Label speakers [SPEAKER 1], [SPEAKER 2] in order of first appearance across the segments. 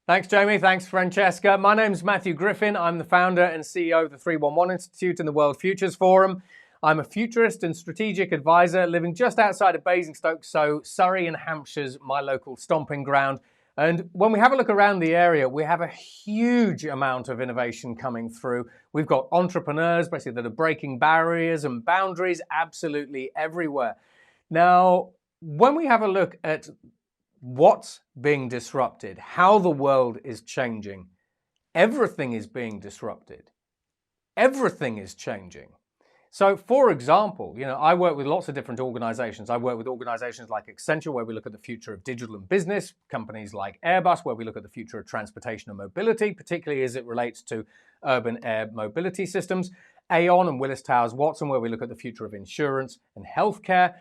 [SPEAKER 1] Thanks, Jamie. Thanks, Francesca. My name's Matthew Griffin. I'm the founder and CEO of the 311 Institute and the World Futures Forum. I'm a futurist and strategic advisor living just outside of Basingstoke, so Surrey and Hampshire's my local stomping ground. And when we have a look around the area, we have a huge amount of innovation coming through. We've got entrepreneurs basically that are breaking barriers and boundaries absolutely everywhere. Now, when we have a look at what's being disrupted, how the world is changing, everything is being disrupted. Everything is changing. So, for example, I work with lots of different organizations. I work with organizations like Accenture, where we look at the future of digital and business, companies like Airbus, where we look at the future of transportation and mobility, particularly as it relates to urban air mobility systems, Aon and Willis Towers Watson, where we look at the future of insurance and healthcare,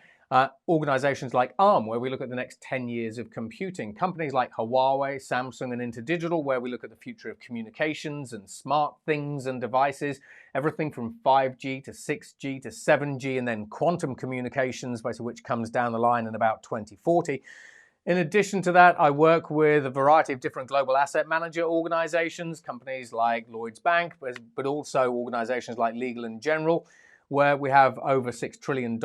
[SPEAKER 1] organizations like Arm, where we look at the next 10 years of computing, companies like Huawei, Samsung, and InterDigital, where we look at the future of communications and smart things and devices, everything from 5G to 6G to 7G, and then quantum communications, basically, which comes down the line in about 2040. In addition to that, I work with a variety of different global asset manager organizations, companies like Lloyds Bank, but also organizations like Legal & General, where we have over $6 trillion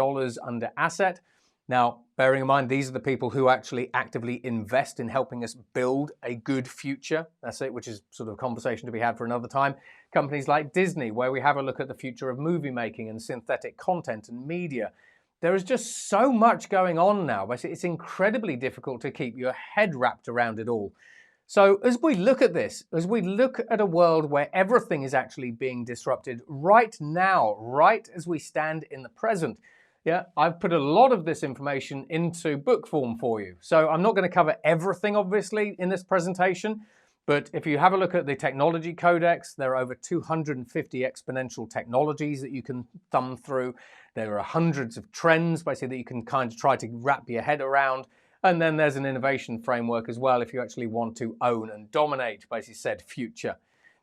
[SPEAKER 1] under asset. Now, bearing in mind, these are the people who actually actively invest in helping us build a good future. That's it, which is sort of a conversation to be had for another time. Companies like Disney, where we have a look at the future of movie making and synthetic content and media. There is just so much going on now. It's incredibly difficult to keep your head wrapped around it all. So as we look at this, as we look at a world where everything is actually being disrupted right now, right as we stand in the present, I've put a lot of this information into book form for you. So I'm not going to cover everything, obviously, in this presentation, but if you have a look at the technology codex, there are over 250 exponential technologies that you can thumb through. There are hundreds of trends, basically, that you can kind of try to wrap your head around. And then there's an innovation framework as well if you actually want to own and dominate, basically said future.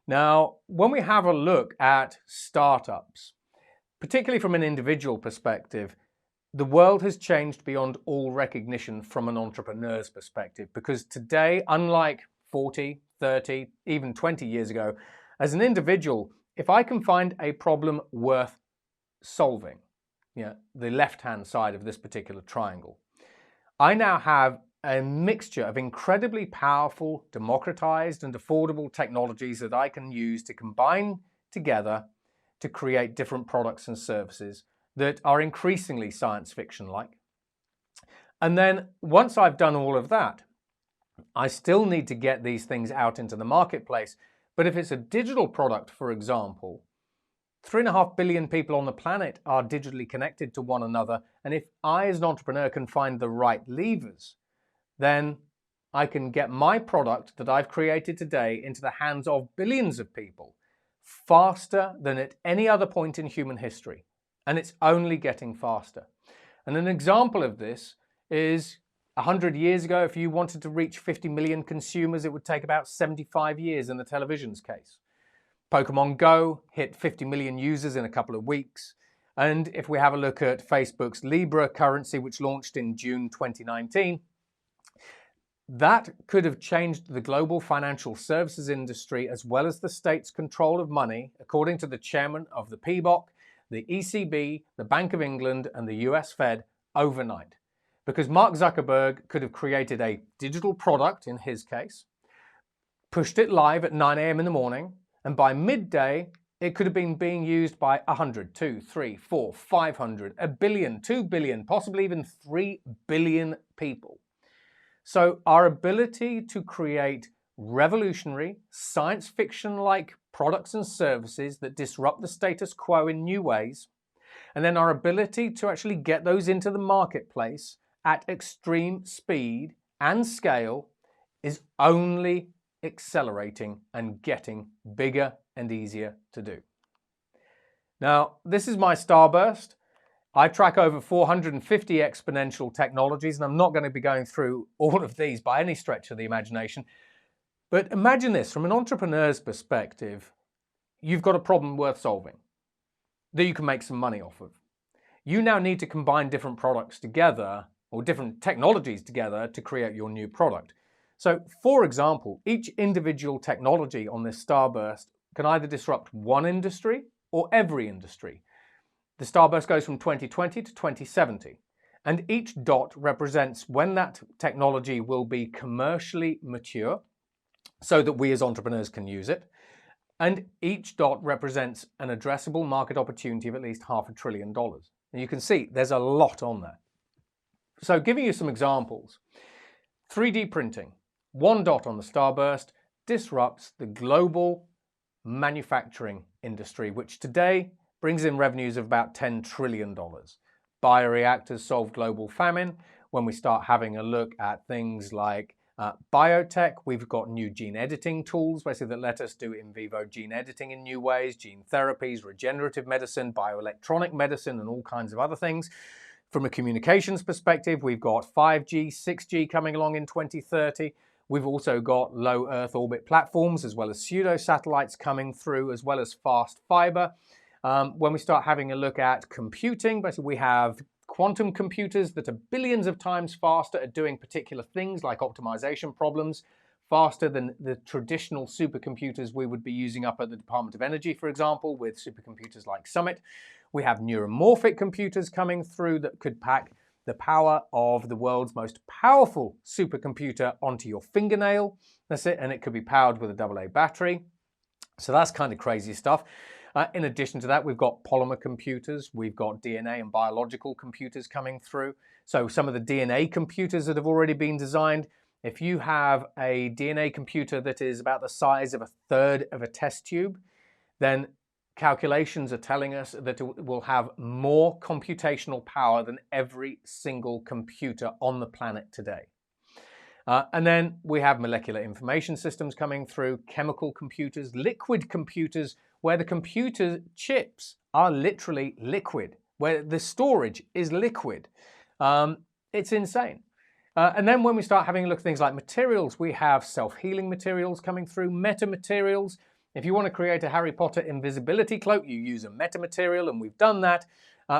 [SPEAKER 1] Now, when we have a look at startups, particularly from an individual perspective, the world has changed beyond all recognition from an entrepreneur's perspective, because today, unlike 40, 30, even 20 years ago, as an individual, if I can find a problem worth solving, the left-hand side of this particular triangle, I now have a mixture of incredibly powerful, democratized, and affordable technologies that I can use to combine together to create different products and services that are increasingly science fiction-like. And then once I've done all of that, I still need to get these things out into the marketplace. But if it's a digital product, for example, 3.5 billion people on the planet are digitally connected to one another. And if I, as an entrepreneur, can find the right levers, then I can get my product that I've created today into the hands of billions of people faster than at any other point in human history. And it's only getting faster. And an example of this is 100 years ago, if you wanted to reach 50 million consumers, it would take about 75 years in the television's case. Pokemon Go hit 50 million users in a couple of weeks. And if we have a look at Facebook's Libra currency, which launched in June 2019, that could have changed the global financial services industry as well as the state's control of money, according to the chairman of the PBOC, the ECB, the Bank of England, and the US Fed overnight. Because Mark Zuckerberg could have created a digital product, in his case, pushed it live at 9 a.m. in the morning, and by midday, it could have been being used by 100, 2, 3, 4, 500, a billion, 2 billion, possibly even 3 billion people. So our ability to create revolutionary, science fiction-like products and services that disrupt the status quo in new ways, and then our ability to actually get those into the marketplace at extreme speed and scale is only accelerating and getting bigger and easier to do. Now, this is my starburst. I track over 450 exponential technologies, and I'm not going to be going through all of these by any stretch of the imagination. But imagine this, from an entrepreneur's perspective, you've got a problem worth solving that you can make some money off of. You now need to combine different products together or different technologies together to create your new product. So, for example, each individual technology on this starburst can either disrupt one industry or every industry. The starburst goes from 2020 to 2070, and each dot represents when that technology will be commercially mature so that we as entrepreneurs can use it. And each dot represents an addressable market opportunity of at least $500 billion. And you can see there's a lot on there. So giving you some examples, 3D printing, one dot on the starburst disrupts the global manufacturing industry, which today brings in revenues of about $10 trillion. Bioreactors solve global famine. When we start having a look at things like biotech, we've got new gene editing tools, basically that let us do in vivo gene editing in new ways, gene therapies, regenerative medicine, bioelectronic medicine, and all kinds of other things. From a communications perspective, we've got 5G, 6G coming along in 2030. We've also got low Earth orbit platforms, as well as pseudo satellites coming through, as well as fast fiber. When we start having a look at computing, basically we have quantum computers that are billions of times faster at doing particular things like optimization problems, faster than the traditional supercomputers we would be using up at the Department of Energy, for example, with supercomputers like Summit. We have neuromorphic computers coming through that could pack the power of the world's most powerful supercomputer onto your fingernail. That's it, and it could be powered with a AA battery. So that's kind of crazy stuff. In addition to that, we've got polymer computers, we've got DNA and biological computers coming through. So some of the DNA computers that have already been designed, if you have a DNA computer that is about the size of a third of a test tube, then calculations are telling us that it will have more computational power than every single computer on the planet today. And then we have molecular information systems coming through, chemical computers, liquid computers, where the computer chips are literally liquid, where the storage is liquid. It's insane. And then when we start having a look at things like materials, we have self-healing materials coming through, metamaterials. If you want to create a Harry Potter invisibility cloak, you use a metamaterial, and we've done that.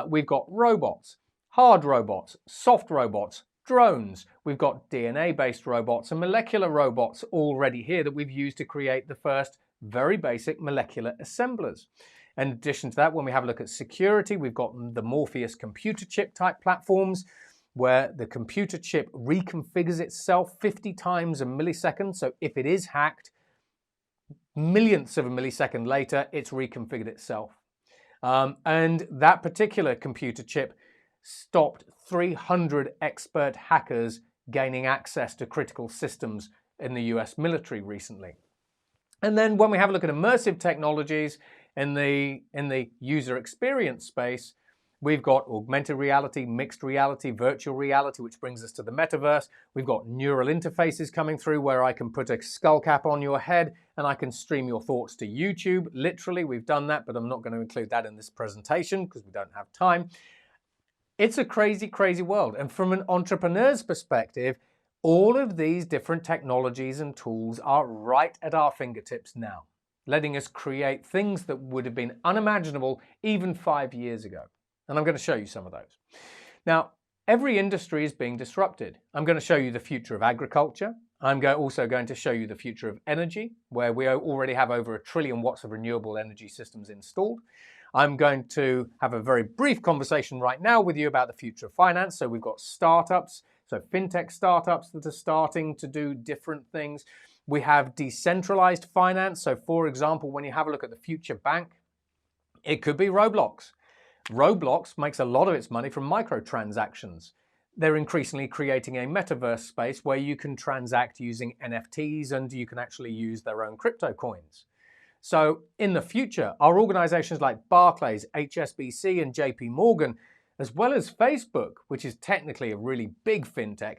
[SPEAKER 1] We've got robots, hard robots, soft robots, drones. We've got DNA-based robots and molecular robots already here that we've used to create the first very basic molecular assemblers. In addition to that, when we have a look at security, we've got the Morpheus computer chip type platforms, where the computer chip reconfigures itself 50 times a millisecond. So if it is hacked, millionths of a millisecond later, it's reconfigured itself. And that particular computer chip stopped 300 expert hackers gaining access to critical systems in the US military recently. And then when we have a look at immersive technologies in the user experience space, we've got augmented reality, mixed reality, virtual reality, which brings us to the metaverse. We've got neural interfaces coming through where I can put a skull cap on your head and I can stream your thoughts to YouTube. Literally, we've done that, but I'm not going to include that in this presentation because we don't have time. It's a crazy, crazy world. And from an entrepreneur's perspective, all of these different technologies and tools are right at our fingertips now, letting us create things that would have been unimaginable even 5 years ago. And I'm going to show you some of those. Now, every industry is being disrupted. I'm going to show you the future of agriculture. I'm also going to show you the future of energy, where we already have over 1 trillion watts of renewable energy systems installed. I'm going to have a very brief conversation right now with you about the future of finance. So we've got startups, so fintech startups that are starting to do different things. We have decentralized finance. So for example, when you have a look at the future bank, it could be Roblox. Roblox makes a lot of its money from microtransactions. They're increasingly creating a metaverse space where you can transact using NFTs and you can actually use their own crypto coins. So in the future, our organizations like Barclays, HSBC, and JP Morgan, as well as Facebook, which is technically a really big fintech,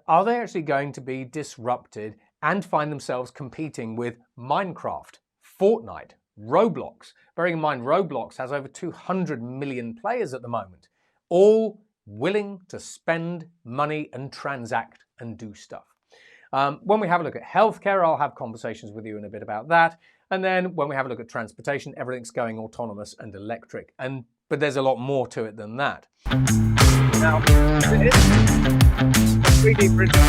[SPEAKER 1] are they actually going to be disrupted and find themselves competing with Minecraft, Fortnite, Roblox? Bearing in mind, Roblox has over 200 million players at the moment, all willing to spend money and transact and do stuff. When we have a look at healthcare, I'll have conversations with you in a bit about that. And then when we have a look at transportation, everything's going autonomous and electric. But there's a lot more to it than that. Now, 3D printed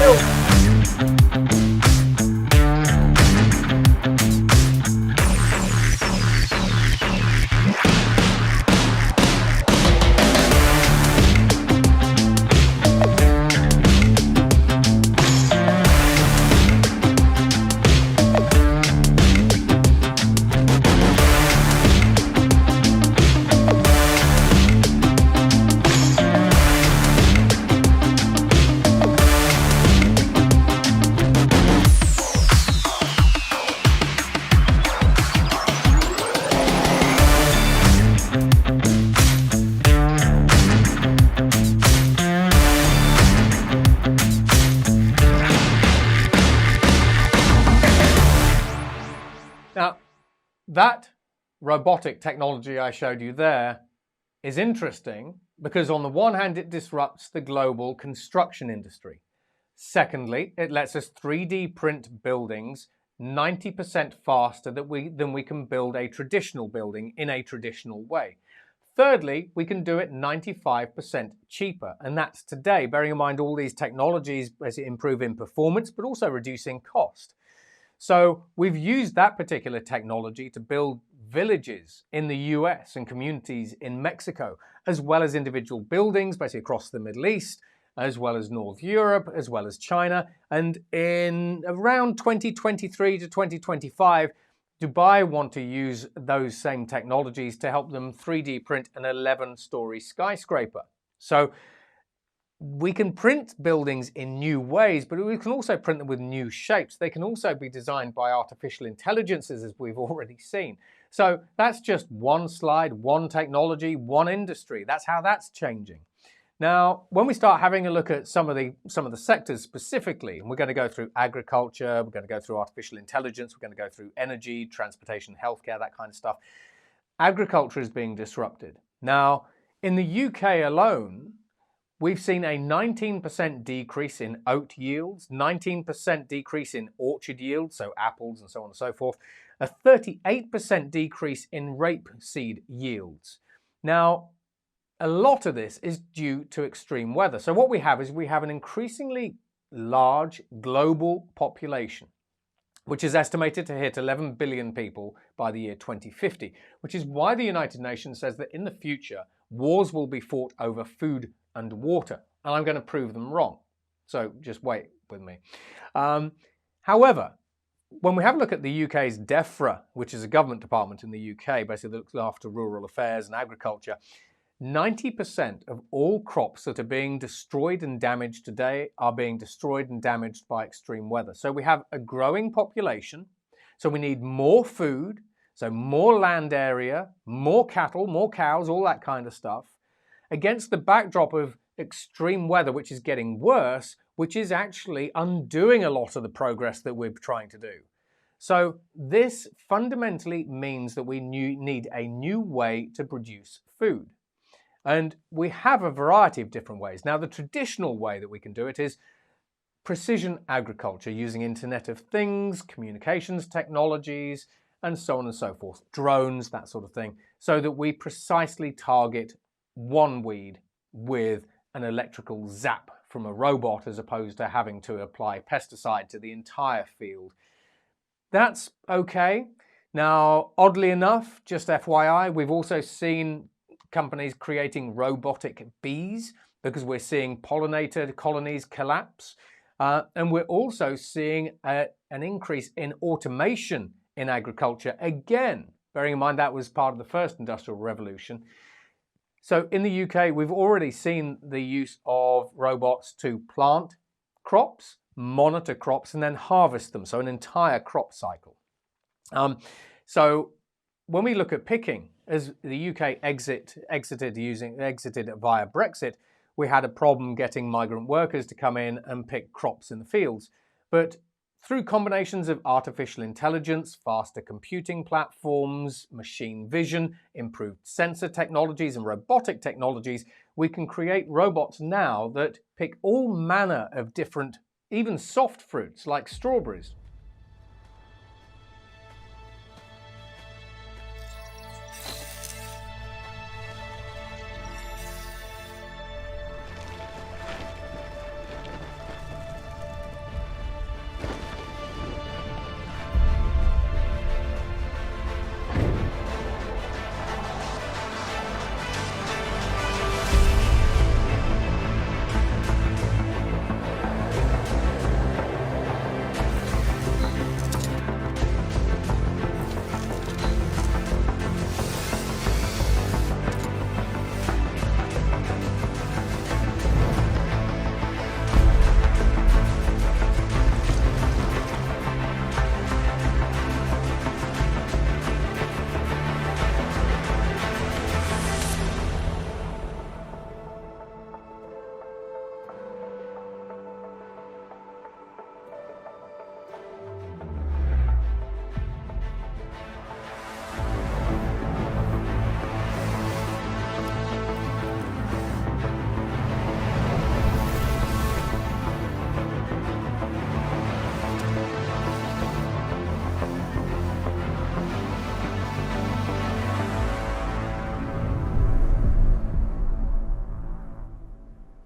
[SPEAKER 1] Now, that robotic technology I showed you there is interesting because on the one hand, it disrupts the global construction industry. Secondly, it lets us 3D print buildings 90% faster than we can build a traditional building in a traditional way. Thirdly, we can do it 95% cheaper, and that's today, bearing in mind all these technologies as it improve in performance, but also reducing cost. So we've used that particular technology to build villages in the US and communities in Mexico, as well as individual buildings basically across the Middle East, as well as North Europe, as well as China. And in around 2023 to 2025, Dubai want to use those same technologies to help them 3D print an 11-story skyscraper. So we can print buildings in new ways, but we can also print them with new shapes. They can also be designed by artificial intelligences, as we've already seen. So that's just one slide, one technology, one industry. That's how that's changing. Now, when we start having a look at some of the sectors specifically, and we're going to go through agriculture, we're going to go through artificial intelligence, we're going to go through energy, transportation, healthcare, that kind of stuff. Agriculture is being disrupted. Now, in the UK alone, we've seen a 19% decrease in oat yields, 19% decrease in orchard yields, so apples and so on and so forth, a 38% decrease in rapeseed yields. Now, a lot of this is due to extreme weather. So what we have is we have an increasingly large global population, which is estimated to hit 11 billion people by the year 2050, which is why the United Nations says that in the future, wars will be fought over food and water, and I'm going to prove them wrong. So just wait with me. However, when we have a look at the UK's DEFRA, which is a government department in the UK, basically looks after rural affairs and agriculture, 90% of all crops that are being destroyed and damaged today are being destroyed and damaged by extreme weather. So we have a growing population, so we need more food, so more land area, more cattle, more cows, all that kind of stuff, against the backdrop of extreme weather, which is getting worse, which is actually undoing a lot of the progress that we're trying to do. So this fundamentally means that we need a new way to produce food. And we have a variety of different ways. Now, the traditional way that we can do it is precision agriculture, using Internet of Things, communications technologies, and so on and so forth, drones, that sort of thing, so that we precisely target one weed with an electrical zap from a robot as opposed to having to apply pesticide to the entire field. That's okay. Now, oddly enough, just FYI, we've also seen companies creating robotic bees because we're seeing pollinator colonies collapse. And we're also seeing an increase in automation in agriculture. Again, bearing in mind that was part of the first industrial revolution. So in the UK, we've already seen the use of robots to plant crops, monitor crops, and then harvest them. So an entire crop cycle. So when we look at picking, as the UK exited via Brexit, we had a problem getting migrant workers to come in and pick crops in the fields. But through combinations of artificial intelligence, faster computing platforms, machine vision, improved sensor technologies and robotic technologies, we can create robots now that pick all manner of different, even soft fruits like strawberries.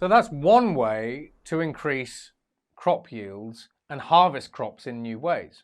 [SPEAKER 1] So that's one way to increase crop yields and harvest crops in new ways.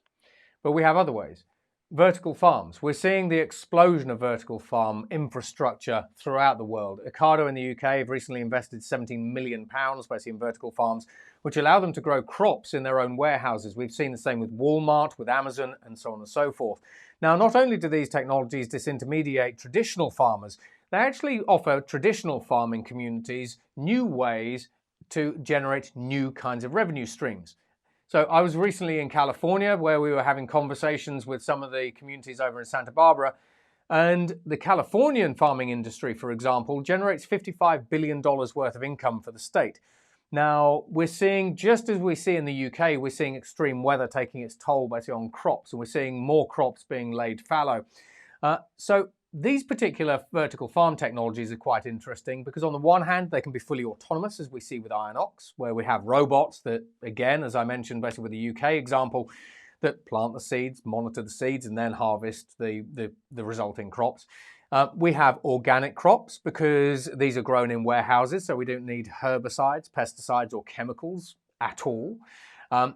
[SPEAKER 1] But we have other ways. Vertical farms. We're seeing the explosion of vertical farm infrastructure throughout the world. Ocado in the UK have recently invested £17 million basically in vertical farms, which allow them to grow crops in their own warehouses. We've seen the same with Walmart, with Amazon, and so on and so forth. Now, not only do these technologies disintermediate traditional farmers, they actually offer traditional farming communities new ways to generate new kinds of revenue streams. So I was recently in California where we were having conversations with some of the communities over in Santa Barbara, and the Californian farming industry, for example, generates $55 billion worth of income for the state. Now, we're seeing, just as we see in the UK, we're seeing extreme weather taking its toll basically on crops, and we're seeing more crops being laid fallow. So these particular vertical farm technologies are quite interesting because on the one hand, they can be fully autonomous, as we see with Inox, where we have robots that, again, as I mentioned, basically with the UK example, that plant the seeds, monitor the seeds, and then harvest the resulting crops. We have organic crops because these are grown in warehouses, so we don't need herbicides, pesticides, or chemicals at all.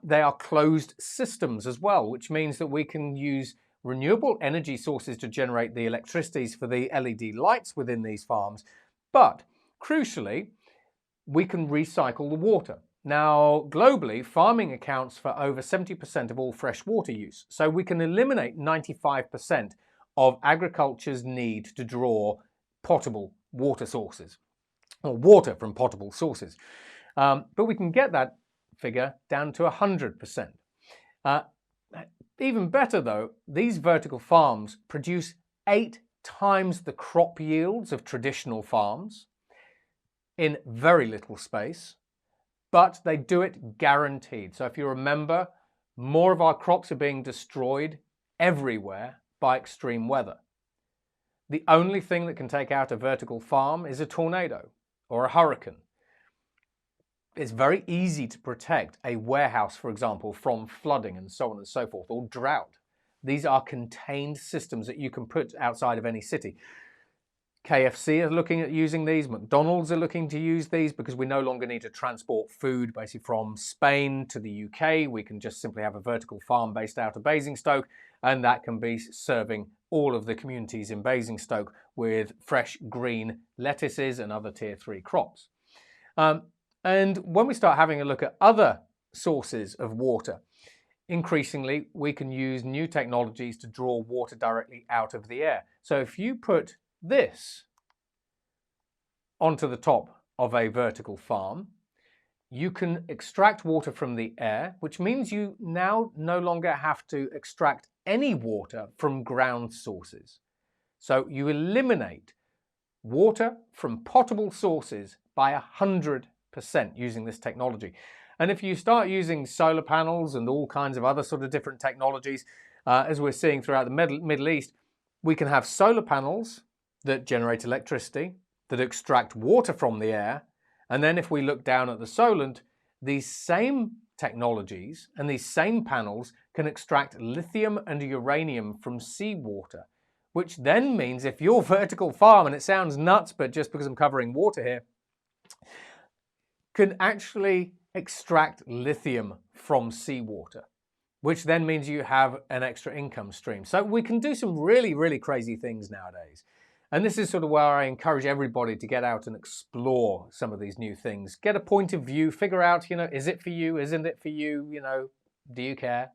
[SPEAKER 1] They are closed systems as well, which means that we can use renewable energy sources to generate the electricities for the LED lights within these farms. But crucially, we can recycle the water. Now, globally, farming accounts for over 70% of all fresh water use. So we can eliminate 95% of agriculture's need to draw potable water sources, or water from potable sources. But we can get that figure down to 100%. Even better though, these vertical farms produce 8 times the crop yields of traditional farms in very little space, but they do it guaranteed. So if you remember, more of our crops are being destroyed everywhere by extreme weather. The only thing that can take out a vertical farm is a tornado or a hurricane. It's very easy to protect a warehouse, for example, from flooding and so on and so forth, or drought. These are contained systems that you can put outside of any city. KFC are looking at using these, McDonald's are looking to use these because we no longer need to transport food basically from Spain to the UK. We can just simply have a vertical farm based out of Basingstoke, and that can be serving all of the communities in Basingstoke with fresh green lettuces and other tier 3 crops. And when we start having a look at other sources of water, increasingly we can use new technologies to draw water directly out of the air. So if you put this onto the top of a vertical farm, you can extract water from the air, which means you now no longer have to extract any water from ground sources. So you eliminate water from potable sources by 100% using this technology. And if you start using solar panels and all kinds of other sort of different technologies, as we're seeing throughout the Middle East, we can have solar panels that generate electricity, that extract water from the air, and then if we look down at the Solent, these same technologies and these same panels can extract lithium and uranium from seawater, which then means if your vertical farm, and it sounds nuts, but just because I'm covering water here, can actually extract lithium from seawater, which then means you have an extra income stream. So we can do some really, really crazy things nowadays. And this is sort of where I encourage everybody to get out and explore some of these new things. Get a point of view, figure out, is it for you? Isn't it for you? Do you care?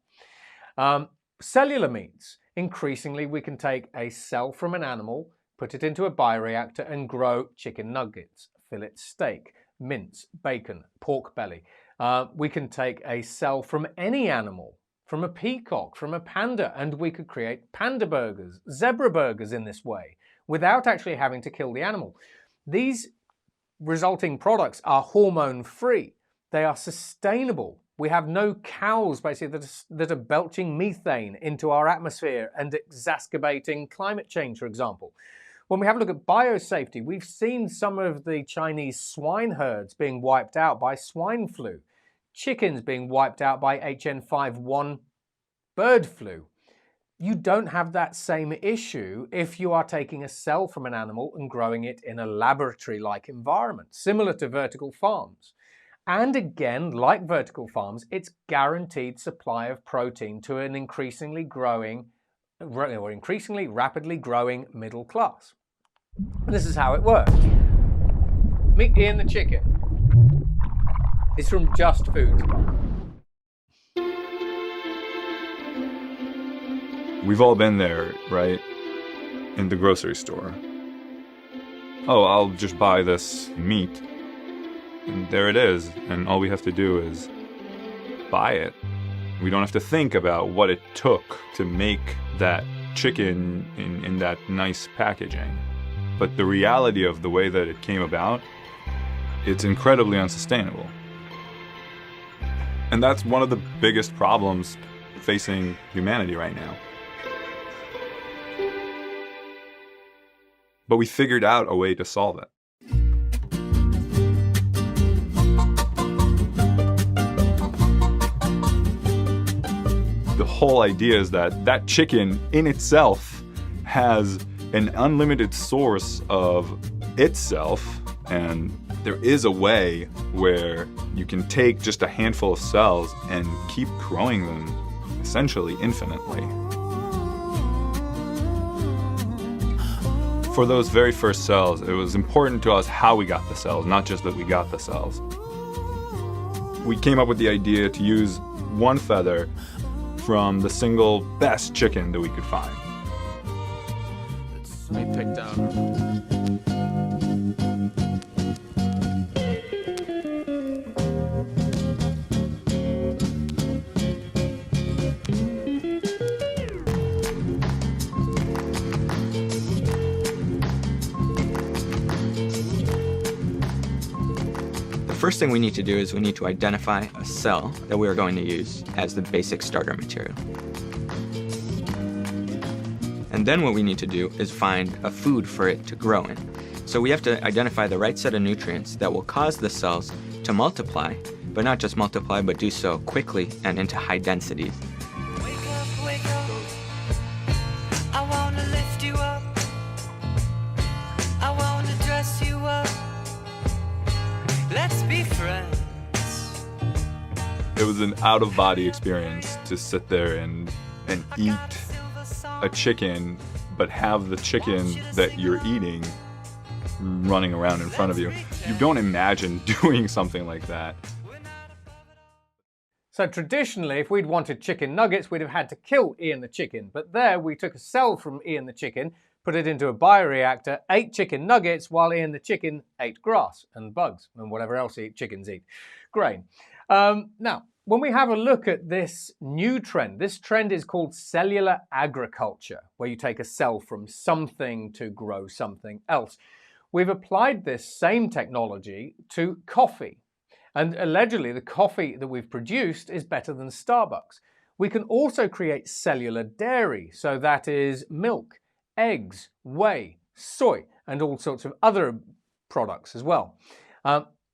[SPEAKER 1] Cellular meats. Increasingly, we can take a cell from an animal, put it into a bioreactor and grow chicken nuggets, fillet steak, mince, bacon, pork belly. We can take a cell from any animal, from a peacock, from a panda, and we could create panda burgers, zebra burgers in this way, without actually having to kill the animal. These resulting products are hormone-free. They are sustainable. We have no cows, basically, that are belching methane into our atmosphere and exacerbating climate change, for example. When we have a look at biosafety, we've seen some of the Chinese swine herds being wiped out by swine flu, chickens being wiped out by HN5.1 bird flu. You don't have that same issue if you are taking a cell from an animal and growing it in a laboratory-like environment, similar to vertical farms. And again, like vertical farms, it's guaranteed supply of protein to an increasingly rapidly growing middle class. And this is how it works. Meet Ian the chicken. It's from Just Foods.
[SPEAKER 2] We've all been there, right? In the grocery store. Oh, I'll just buy this meat. And there it is. And all we have to do is buy it. We don't have to think about what it took to make that chicken in that nice packaging. But the reality of the way that it came about, it's incredibly unsustainable. And that's one of the biggest problems facing humanity right now. But we figured out a way to solve it. The whole idea is that that chicken in itself has an unlimited source of itself, and there is a way where you can take just a handful of cells and keep growing them essentially infinitely. For those very first cells, it was important to us how we got the cells, not just that we got the cells. We came up with the idea to use one feather from the single best chicken that we could find.
[SPEAKER 1] We picked out.
[SPEAKER 3] The first thing we need to do is we need to identify a cell that we are going to use as the basic starter material. And then what we need to do is find a food for it to grow in. So we have to identify the right set of nutrients that will cause the cells to multiply, but not just multiply, but do so quickly and into high densities.
[SPEAKER 4] Wake up, I wanna lift you up, I wanna dress you up, let's be friends.
[SPEAKER 2] It was an out-of-body experience to sit there and eat a chicken, but have the chicken that you're eating running around in front of you. You don't imagine doing something like that.
[SPEAKER 1] So traditionally, if we'd wanted chicken nuggets, we'd have had to kill Ian the chicken. But there, we took a cell from Ian the chicken, put it into a bioreactor, ate chicken nuggets, while Ian the chicken ate grass and bugs and whatever else chickens eat, grain. Now, when we have a look at this new trend, this trend is called cellular agriculture, where you take a cell from something to grow something else. We've applied this same technology to coffee. And allegedly, the coffee that we've produced is better than Starbucks. We can also create cellular dairy, so that is milk, eggs, whey, soy, and all sorts of other products as well.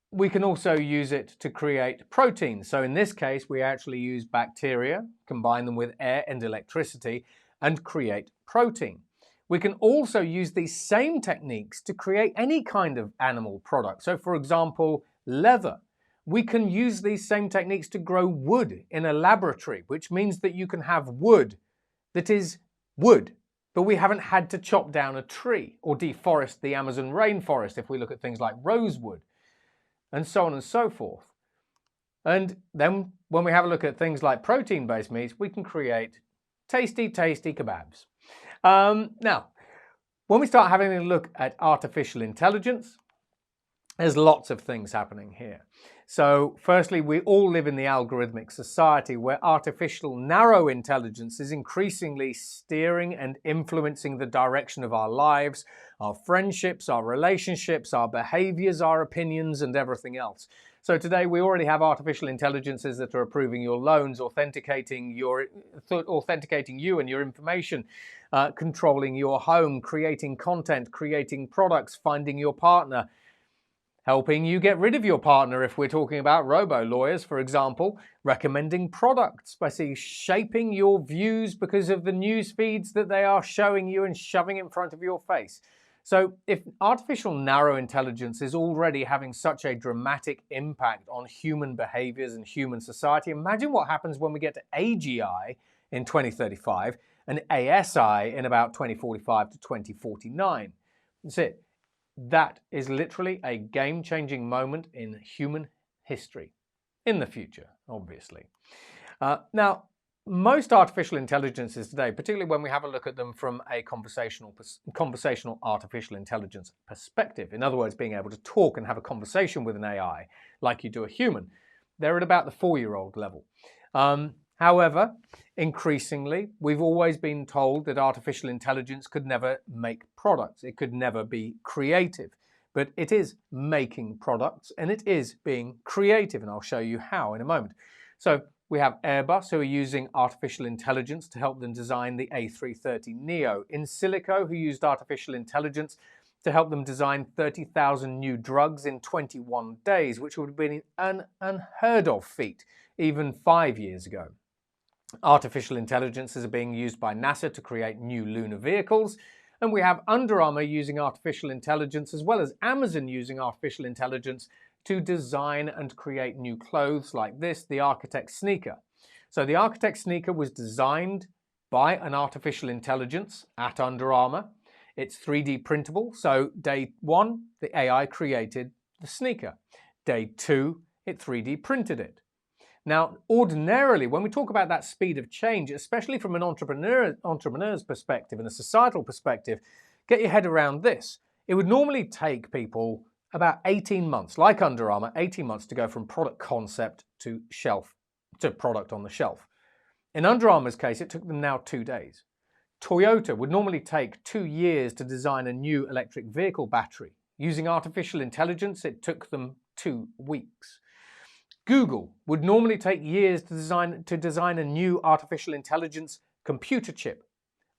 [SPEAKER 1] We can also use it to create protein. So in this case, we actually use bacteria, combine them with air and electricity, and create protein. We can also use these same techniques to create any kind of animal product. So for example, leather. We can use these same techniques to grow wood in a laboratory, which means that you can have wood that is wood, but we haven't had to chop down a tree or deforest the Amazon rainforest if we look at things like rosewood, and so on and so forth. And then when we have a look at things like protein-based meats, we can create tasty, tasty kebabs. Now, when we start having a look at artificial intelligence, there's lots of things happening here. So firstly, we all live in the algorithmic society where artificial narrow intelligence is increasingly steering and influencing the direction of our lives, our friendships, our relationships, our behaviors, our opinions, and everything else. So today we already have artificial intelligences that are approving your loans, authenticating you and your information, controlling your home, creating content, creating products, finding your partner, helping you get rid of your partner if we're talking about robo-lawyers, for example, recommending products by shaping your views because of the news feeds that they are showing you and shoving in front of your face. So if artificial narrow intelligence is already having such a dramatic impact on human behaviors and human society, imagine what happens when we get to AGI in 2035 and ASI in about 2045 to 2049. That's it. That is literally a game-changing moment in human history, in the future, obviously. Now, most artificial intelligences today, particularly when we have a look at them from a conversational artificial intelligence perspective, in other words, being able to talk and have a conversation with an AI like you do a human, they're at about the 4-year-old level. However, increasingly, we've always been told that artificial intelligence could never make products. It could never be creative. But it is making products and it is being creative, and I'll show you how in a moment. So we have Airbus, who are using artificial intelligence to help them design the A330neo. In Silico, who used artificial intelligence to help them design 30,000 new drugs in 21 days, which would have been an unheard of feat even 5 years ago. Artificial intelligences are being used by NASA to create new lunar vehicles, and we have Under Armour using artificial intelligence, as well as Amazon using artificial intelligence to design and create new clothes like this, the Architect sneaker. So the Architect sneaker was designed by an artificial intelligence at Under Armour. It's 3D printable, so day 1, the AI created the sneaker. Day 2, it 3D printed it. Now, ordinarily, when we talk about that speed of change, especially from an entrepreneur's perspective and a societal perspective, get your head around this. It would normally take people about 18 months, like Under Armour, 18 months to go from product concept to product on the shelf. In Under Armour's case, it took them now 2 days. Toyota would normally take 2 years to design a new electric vehicle battery. Using artificial intelligence, it took them 2 weeks. Google would normally take years to design a new artificial intelligence computer chip.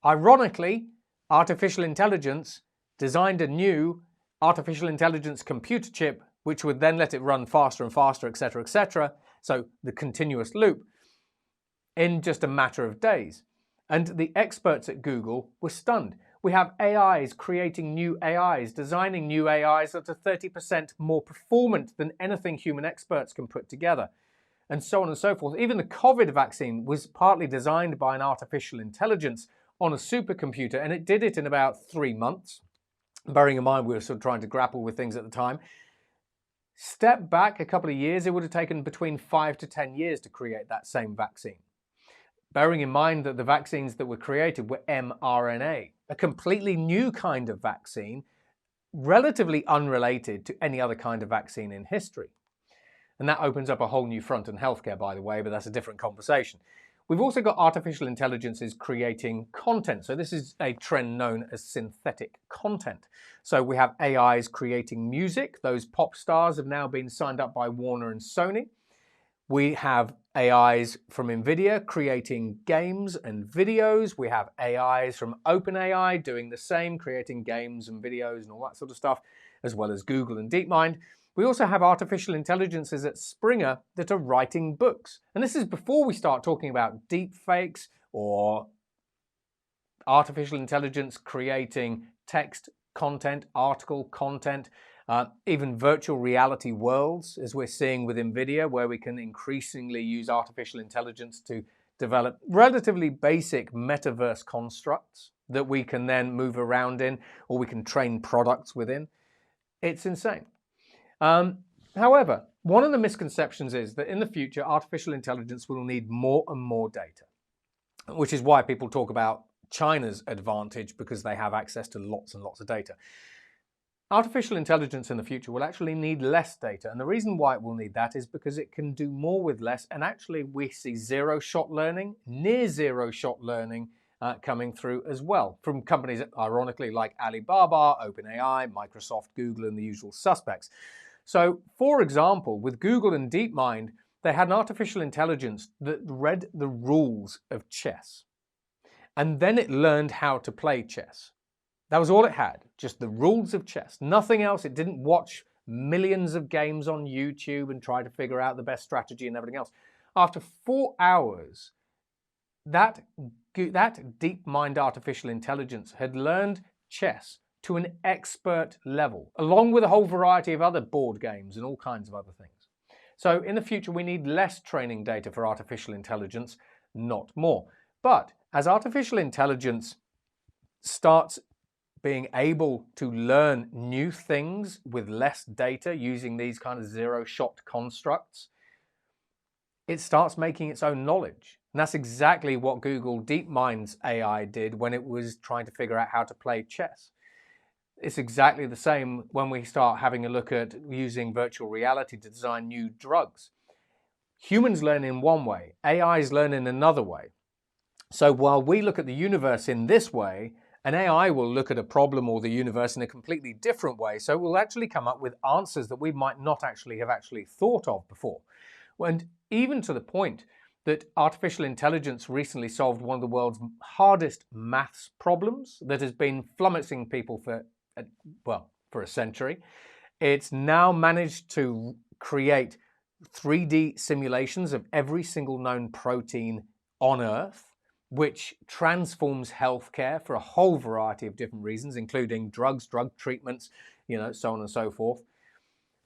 [SPEAKER 1] Ironically, artificial intelligence designed a new artificial intelligence computer chip, which would then let it run faster and faster, etc., etc. So the continuous loop in just a matter of days. And the experts at Google were stunned. We have AIs creating new AIs, designing new AIs that are 30% more performant than anything human experts can put together, and so on and so forth. Even the COVID vaccine was partly designed by an artificial intelligence on a supercomputer, and it did it in about 3 months, bearing in mind we were sort of trying to grapple with things at the time. Step back a couple of years, it would have taken between 5 to 10 years to create that same vaccine. Bearing in mind that the vaccines that were created were mRNA, a completely new kind of vaccine, relatively unrelated to any other kind of vaccine in history. And that opens up a whole new front in healthcare, by the way, but that's a different conversation. We've also got artificial intelligences creating content. So this is a trend known as synthetic content. So we have AIs creating music. Those pop stars have now been signed up by Warner and Sony. We have AIs from NVIDIA creating games and videos. We have AIs from OpenAI doing the same, creating games and videos and all that sort of stuff, as well as Google and DeepMind. We also have artificial intelligences at Springer that are writing books. And this is before we start talking about deep fakes or artificial intelligence creating text content, article content, even virtual reality worlds, as we're seeing with NVIDIA, where we can increasingly use artificial intelligence to develop relatively basic metaverse constructs that we can then move around in, or we can train products within. It's insane. However, one of the misconceptions is that in the future, artificial intelligence will need more and more data, which is why people talk about China's advantage, because they have access to lots and lots of data. Artificial intelligence in the future will actually need less data, and the reason why it will need that is because it can do more with less, and actually we see zero-shot learning, near zero-shot learning coming through as well from companies, ironically, like Alibaba, OpenAI, Microsoft, Google, and the usual suspects. So, for example, with Google and DeepMind, they had an artificial intelligence that read the rules of chess, and then it learned how to play chess. That was all it had, just the rules of chess, nothing else. It didn't watch millions of games on YouTube and try to figure out the best strategy and everything else. After 4 hours, that DeepMind artificial intelligence had learned chess to an expert level, along with a whole variety of other board games and all kinds of other things. So in the future, we need less training data for artificial intelligence, not more. But as artificial intelligence starts being able to learn new things with less data using these kind of zero-shot constructs, it starts making its own knowledge. And that's exactly what Google DeepMind's AI did when it was trying to figure out how to play chess. It's exactly the same when we start having a look at using virtual reality to design new drugs. Humans learn in one way, AIs learn in another way. So while we look at the universe in this way, an AI will look at a problem or the universe in a completely different way. So it will actually come up with answers that we might not have thought of before. And even to the point that artificial intelligence recently solved one of the world's hardest maths problems that has been flummoxing people for a century. It's now managed to create 3D simulations of every single known protein on Earth, which transforms healthcare for a whole variety of different reasons, including drugs, drug treatments, so on and so forth.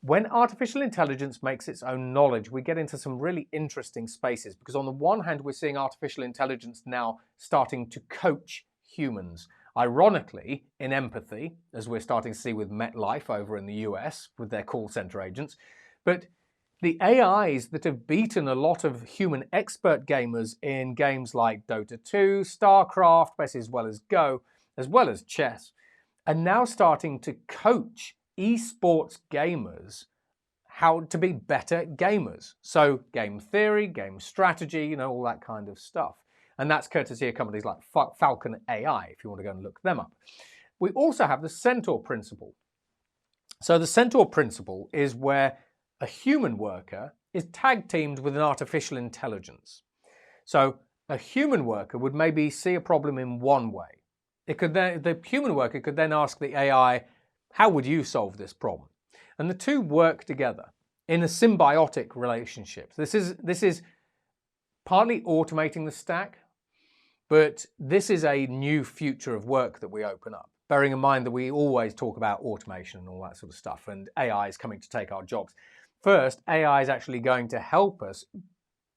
[SPEAKER 1] When artificial intelligence makes its own knowledge, we get into some really interesting spaces, because on the one hand, we're seeing artificial intelligence now starting to coach humans. Ironically, in empathy, as we're starting to see with MetLife over in the US with their call center agents. But the AIs that have beaten a lot of human expert gamers in games like Dota 2, StarCraft, as well as Go, as well as chess, are now starting to coach esports gamers how to be better gamers. So game theory, game strategy, all that kind of stuff. And that's courtesy of companies like Falcon AI, if you want to go and look them up. We also have the Centaur principle. So the Centaur principle is where a human worker is tag teamed with an artificial intelligence. So a human worker would maybe see a problem in one way. The human worker could then ask the AI, how would you solve this problem? And the two work together in a symbiotic relationship. This is partly automating the stack, but this is a new future of work that we open up. Bearing in mind that we always talk about automation and all that sort of stuff, and AI is coming to take our jobs. First, AI is actually going to help us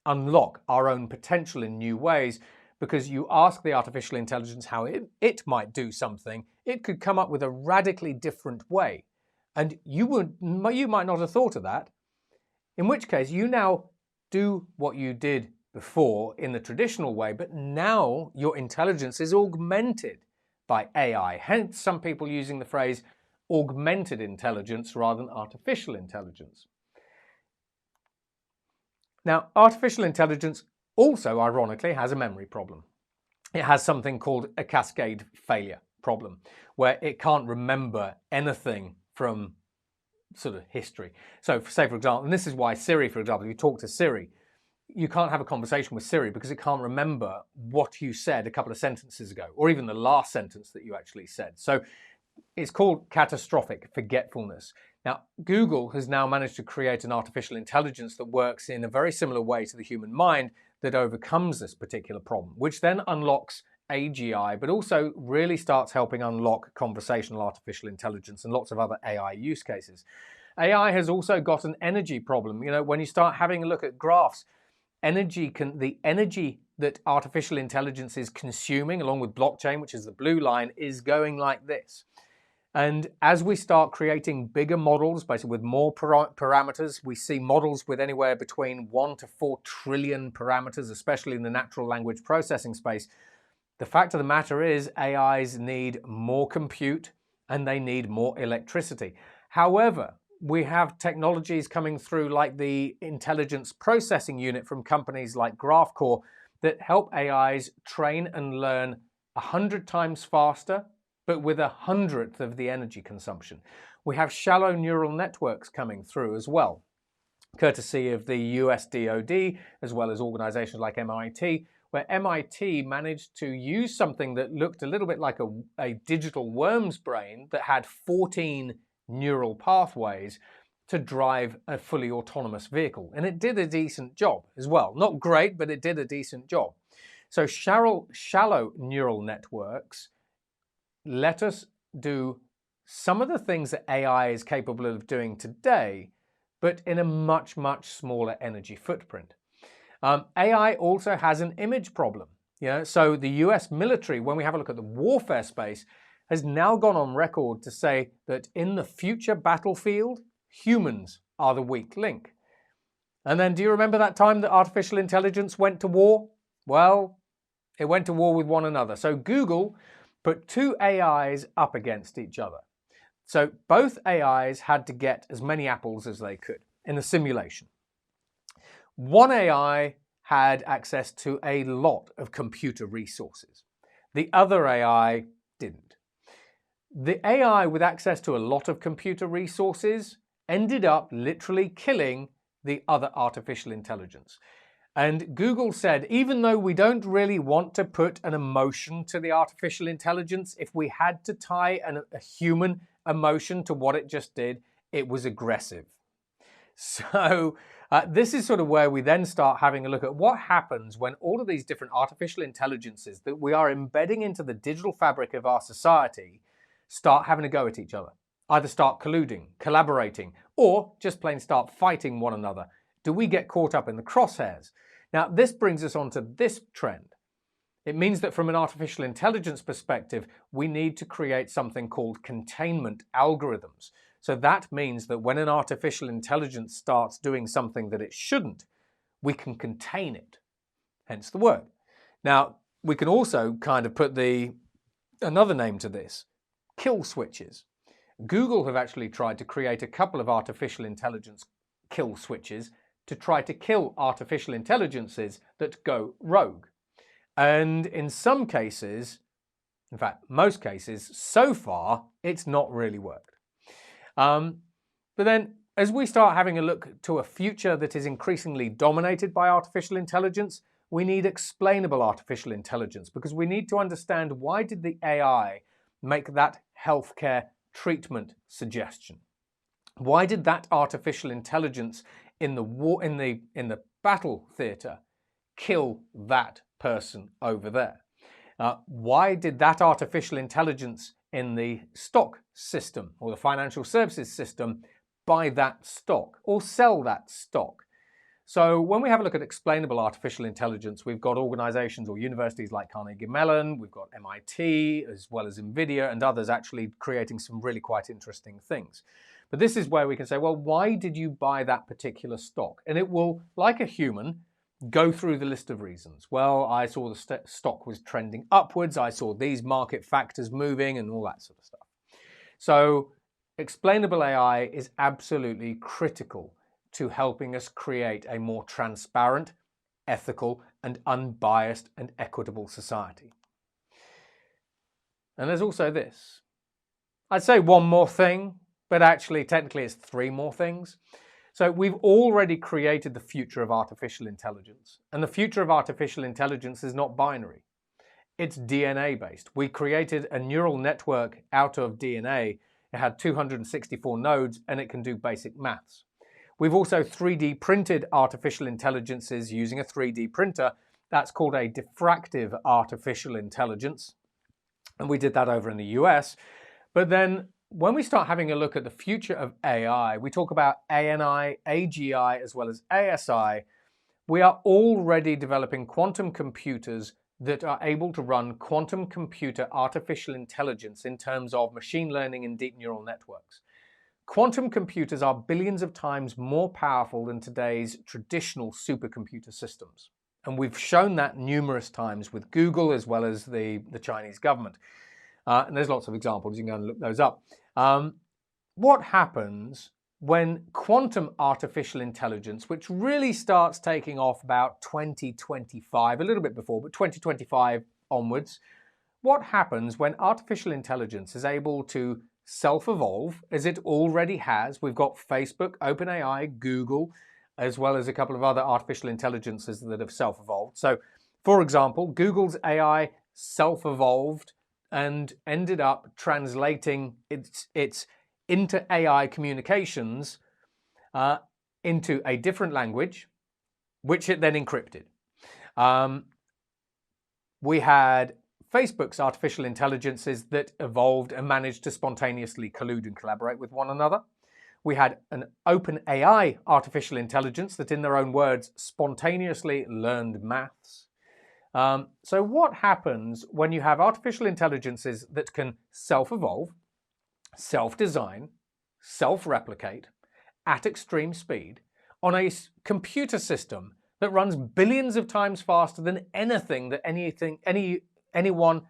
[SPEAKER 1] unlock our own potential in new ways, because you ask the artificial intelligence how it might do something, it could come up with a radically different way. And you might not have thought of that, in which case you now do what you did before in the traditional way, but now your intelligence is augmented by AI. Hence, some people using the phrase augmented intelligence rather than artificial intelligence. Now, artificial intelligence also, ironically, has a memory problem. It has something called a cascade failure problem, where it can't remember anything from sort of history. So say, for example, and this is why Siri, for example, if you talk to Siri, you can't have a conversation with Siri because it can't remember what you said a couple of sentences ago, or even the last sentence that you actually said. So it's called catastrophic forgetfulness. Now, Google has now managed to create an artificial intelligence that works in a very similar way to the human mind that overcomes this particular problem, which then unlocks AGI, but also really starts helping unlock conversational artificial intelligence and lots of other AI use cases. AI has also got an energy problem. When you start having a look at graphs, the energy that artificial intelligence is consuming, along with blockchain, which is the blue line, is going like this. And as we start creating bigger models, basically with more parameters, we see models with anywhere between 1 to 4 trillion parameters, especially in the natural language processing space. The fact of the matter is AIs need more compute and they need more electricity. However, we have technologies coming through like the intelligence processing unit from companies like GraphCore that help AIs train and learn 100 times faster, but with 100th of the energy consumption. We have shallow neural networks coming through as well, courtesy of the US DoD, as well as organizations like MIT, where MIT managed to use something that looked a little bit like a digital worm's brain that had 14 neural pathways to drive a fully autonomous vehicle. And it did a decent job as well. Not great, but it did a decent job. So shallow neural networks let us do some of the things that AI is capable of doing today, but in a much, much smaller energy footprint. AI also has an image problem. So the US military, when we have a look at the warfare space, has now gone on record to say that in the future battlefield, humans are the weak link. And then do you remember that time that artificial intelligence went to war? Well, it went to war with one another. So Google put two AIs up against each other. So both AIs had to get as many apples as they could in a simulation. One AI had access to a lot of computer resources. The other AI didn't. The AI with access to a lot of computer resources ended up literally killing the other artificial intelligence. And Google said, even though we don't really want to put an emotion to the artificial intelligence, if we had to tie a human emotion to what it just did, it was aggressive. So this is sort of where we then start having a look at what happens when all of these different artificial intelligences that we are embedding into the digital fabric of our society start having a go at each other. Either start colluding, collaborating, or just plain start fighting one another. Do we get caught up in the crosshairs? Now, this brings us on to this trend. It means that from an artificial intelligence perspective, we need to create something called containment algorithms. So that means that when an artificial intelligence starts doing something that it shouldn't, we can contain it, hence the word. Now, we can also kind of put another name to this, kill switches. Google have actually tried to create a couple of artificial intelligence kill switches to try to kill artificial intelligences that go rogue. And in some cases, in fact, most cases, so far, it's not really worked. But then as we start having a look to a future that is increasingly dominated by artificial intelligence, we need explainable artificial intelligence because we need to understand why did the AI make that healthcare treatment suggestion? Why did that artificial intelligence in the battle theater kill that person over there? Why did that artificial intelligence in the stock system or the financial services system buy that stock or sell that stock? So when we have a look at explainable artificial intelligence, we've got organizations or universities like Carnegie Mellon, we've got MIT, as well as NVIDIA and others actually creating some really quite interesting things. But this is where we can say, well, why did you buy that particular stock? And it will, like a human, go through the list of reasons. Well, I saw the stock was trending upwards, I saw these market factors moving and all that sort of stuff. So explainable AI is absolutely critical to helping us create a more transparent, ethical, and unbiased and equitable society. And there's also this. I'd say one more thing, but actually technically it's three more things. So we've already created the future of artificial intelligence. And the future of artificial intelligence is not binary. It's DNA based. We created a neural network out of DNA. It had 264 nodes and it can do basic maths. We've also 3D printed artificial intelligences using a 3D printer. That's called a diffractive artificial intelligence. And we did that over in the US. But then when we start having a look at the future of AI, we talk about ANI, AGI, as well as ASI. We are already developing quantum computers that are able to run quantum computer artificial intelligence in terms of machine learning and deep neural networks. Quantum computers are billions of times more powerful than today's traditional supercomputer systems. And we've shown that numerous times with Google as well as the Chinese government. And there's lots of examples, you can go and look those up. What happens when quantum artificial intelligence, which really starts taking off about 2025, a little bit before, but 2025 onwards, what happens when artificial intelligence is able to self-evolve, as it already has? We've got Facebook, OpenAI, Google, as well as a couple of other artificial intelligences that have self-evolved. So, for example, Google's AI self-evolved and ended up translating its inter-AI communications into a different language, which it then encrypted. We had Facebook's artificial intelligences that evolved and managed to spontaneously collude and collaborate with one another. We had an open AI artificial intelligence that, in their own words, spontaneously learned maths. So what happens when you have artificial intelligences that can self-evolve, self-design, self-replicate at extreme speed on a computer system that runs billions of times faster than anything that anyone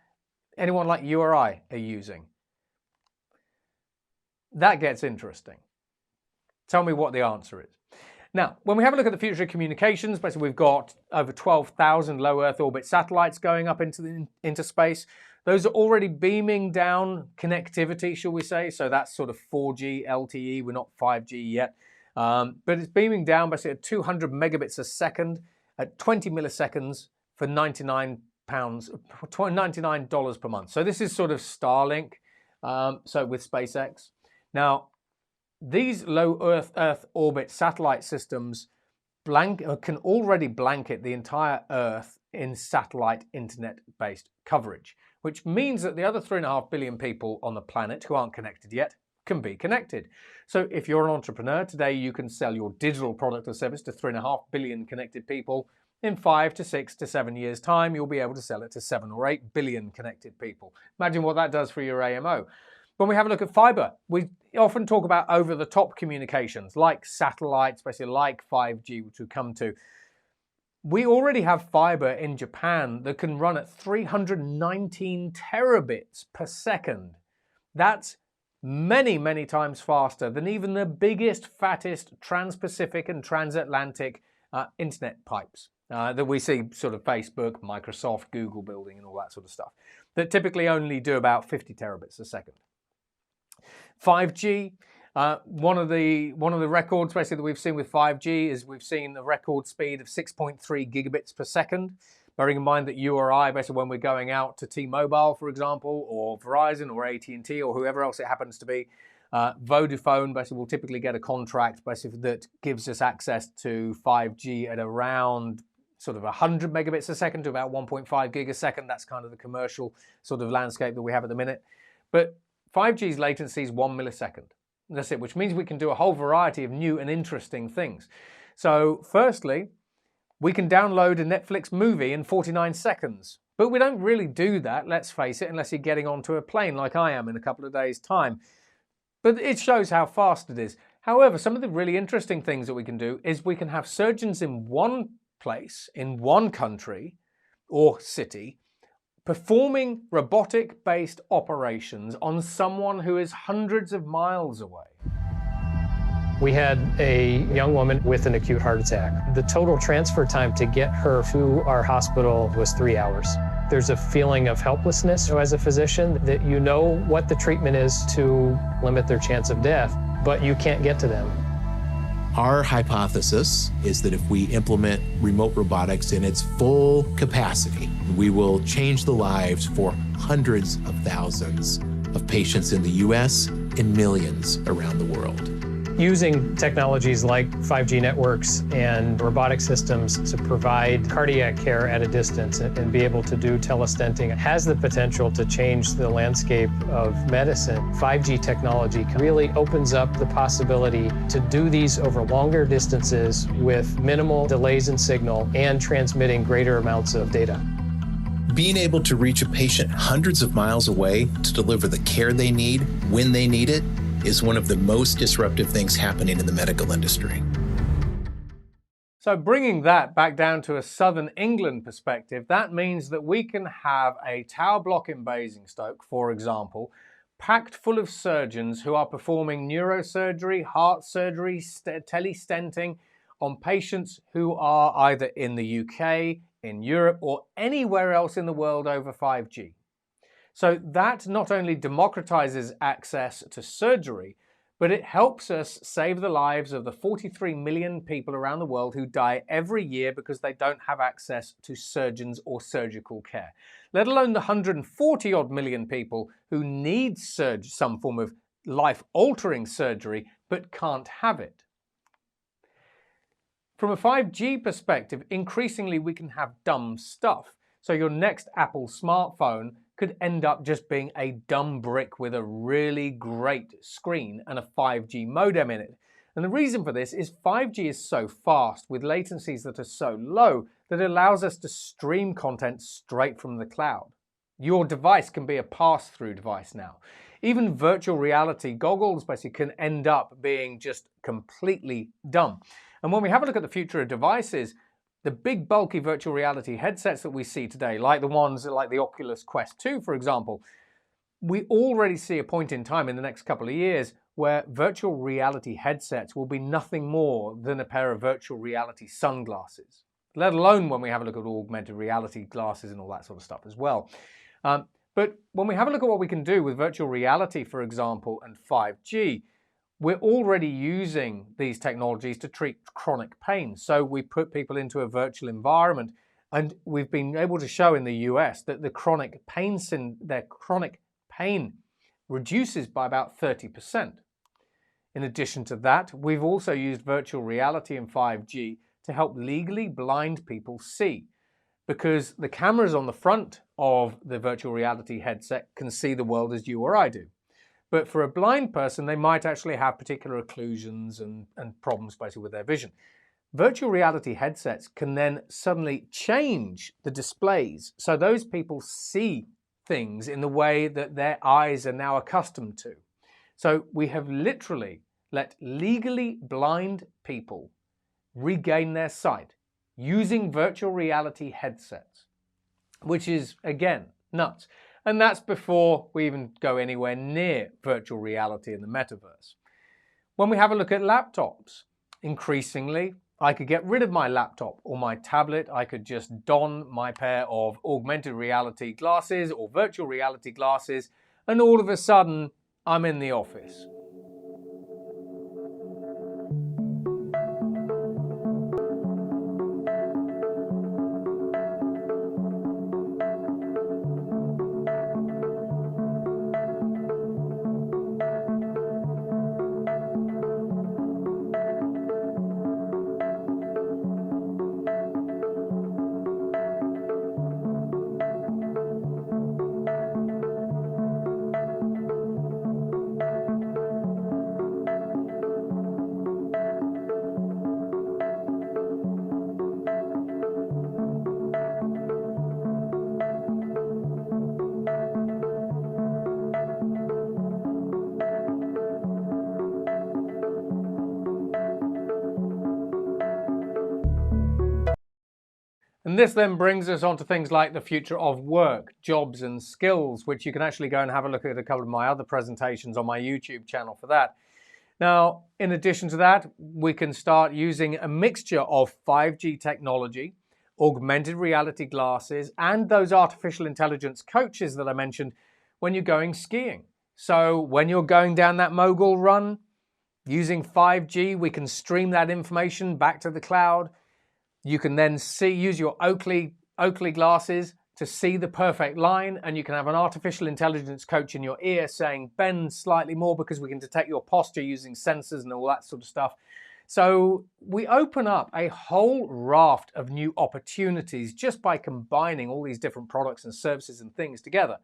[SPEAKER 1] like you or I are using? That gets interesting. Tell me what the answer is. Now, when we have a look at the future of communications, basically we've got over 12,000 low Earth orbit satellites going up into space. Those are already beaming down connectivity, shall we say. So that's sort of 4G, LTE. We're not 5G yet. But it's beaming down basically at 200 megabits a second at 20 milliseconds for $99 per month. So this is sort of Starlink, so with SpaceX. Now, these low Earth orbit satellite systems can already blanket the entire Earth in satellite internet-based coverage, which means that the other 3.5 billion people on the planet who aren't connected yet can be connected. So if you're an entrepreneur today, you can sell your digital product or service to 3.5 billion connected people. In 5 to 6 to 7 years' time, you'll be able to sell it to 7 or 8 billion connected people. Imagine what that does for your AMO. When we have a look at fiber, we often talk about over-the-top communications like satellites, basically like 5G, which we come to. We already have fiber in Japan that can run at 319 terabits per second. That's many, many times faster than even the biggest, fattest trans-Pacific and transatlantic internet pipes that we see sort of Facebook, Microsoft, Google building and all that sort of stuff, that typically only do about 50 terabits a second. 5G, one of the records basically that we've seen with 5G is we've seen a record speed of 6.3 gigabits per second. Bearing in mind that you or I, basically when we're going out to T-Mobile, for example, or Verizon or AT&T or whoever else it happens to be, Vodafone basically will typically get a contract basically that gives us access to 5G at around sort of 100 megabits a second to about 1.5 gig a second. That's kind of the commercial sort of landscape that we have at the minute. But 5G's latency is 1 millisecond. That's it, which means we can do a whole variety of new and interesting things. So firstly, we can download a Netflix movie in 49 seconds. But we don't really do that, let's face it, unless you're getting onto a plane like I am in a couple of days' time. But it shows how fast it is. However, some of the really interesting things that we can do is we can have surgeons in one place, in one country or city, performing robotic-based operations on someone who is hundreds of miles away.
[SPEAKER 5] We had a young woman with an acute heart attack. The total transfer time to get her to our hospital was 3 hours. There's a feeling of helplessness as a physician that you know what the treatment is to limit their chance of death, but you can't get to them.
[SPEAKER 6] Our hypothesis is that if we implement remote robotics in its full capacity, we will change the lives for hundreds of thousands of patients in the US and millions around the world.
[SPEAKER 5] Using technologies like 5G networks and robotic systems to provide cardiac care at a distance and be able to do telestenting has the potential to change the landscape of medicine. 5G technology really opens up the possibility to do these over longer distances with minimal delays in signal and transmitting greater amounts of data.
[SPEAKER 6] Being able to reach a patient hundreds of miles away to deliver the care they need when they need it is one of the most disruptive things happening in the medical industry.
[SPEAKER 1] So bringing that back down to a southern England perspective, that means that we can have a tower block in Basingstoke, for example, packed full of surgeons who are performing neurosurgery, heart surgery, telestenting on patients who are either in the UK, in Europe, or anywhere else in the world over 5G. So that not only democratizes access to surgery, but it helps us save the lives of the 43 million people around the world who die every year because they don't have access to surgeons or surgical care, let alone the 140 odd million people who need some form of life-altering surgery but can't have it. From a 5G perspective, increasingly we can have dumb stuff. So your next Apple smartphone could end up just being a dumb brick with a really great screen and a 5G modem in it. And the reason for this is 5G is so fast with latencies that are so low that it allows us to stream content straight from the cloud. Your device can be a pass-through device now. Even virtual reality goggles basically can end up being just completely dumb. And when we have a look at the future of devices, the big bulky virtual reality headsets that we see today, like the ones like the Oculus Quest 2, for example, we already see a point in time in the next couple of years where virtual reality headsets will be nothing more than a pair of virtual reality sunglasses, let alone when we have a look at augmented reality glasses and all that sort of stuff as well. But when we have a look at what we can do with virtual reality, for example, and 5G, we're already using these technologies to treat chronic pain. So we put people into a virtual environment, and we've been able to show in the US that their chronic pain reduces by about 30%. In addition to that, we've also used virtual reality and 5G to help legally blind people see, because the cameras on the front of the virtual reality headset can see the world as you or I do. But for a blind person, they might actually have particular occlusions and problems basically with their vision. Virtual reality headsets can then suddenly change the displays so those people see things in the way that their eyes are now accustomed to. So we have literally let legally blind people regain their sight using virtual reality headsets, which is, again, nuts. And that's before we even go anywhere near virtual reality in the metaverse. When we have a look at laptops, increasingly, I could get rid of my laptop or my tablet. I could just don my pair of augmented reality glasses or virtual reality glasses, and all of a sudden, I'm in the office. And this then brings us on to things like the future of work, jobs and skills, which you can actually go and have a look at a couple of my other presentations on my YouTube channel for that. Now, in addition to that, we can start using a mixture of 5G technology, augmented reality glasses, and those artificial intelligence coaches that I mentioned when you're going skiing. So when you're going down that mogul run, using 5G, we can stream that information back to the cloud. You can then use your Oakley glasses to see the perfect line, and you can have an artificial intelligence coach in your ear saying, bend slightly more, because we can detect your posture using sensors and all that sort of stuff. So we open up a whole raft of new opportunities just by combining all these different products and services and things together.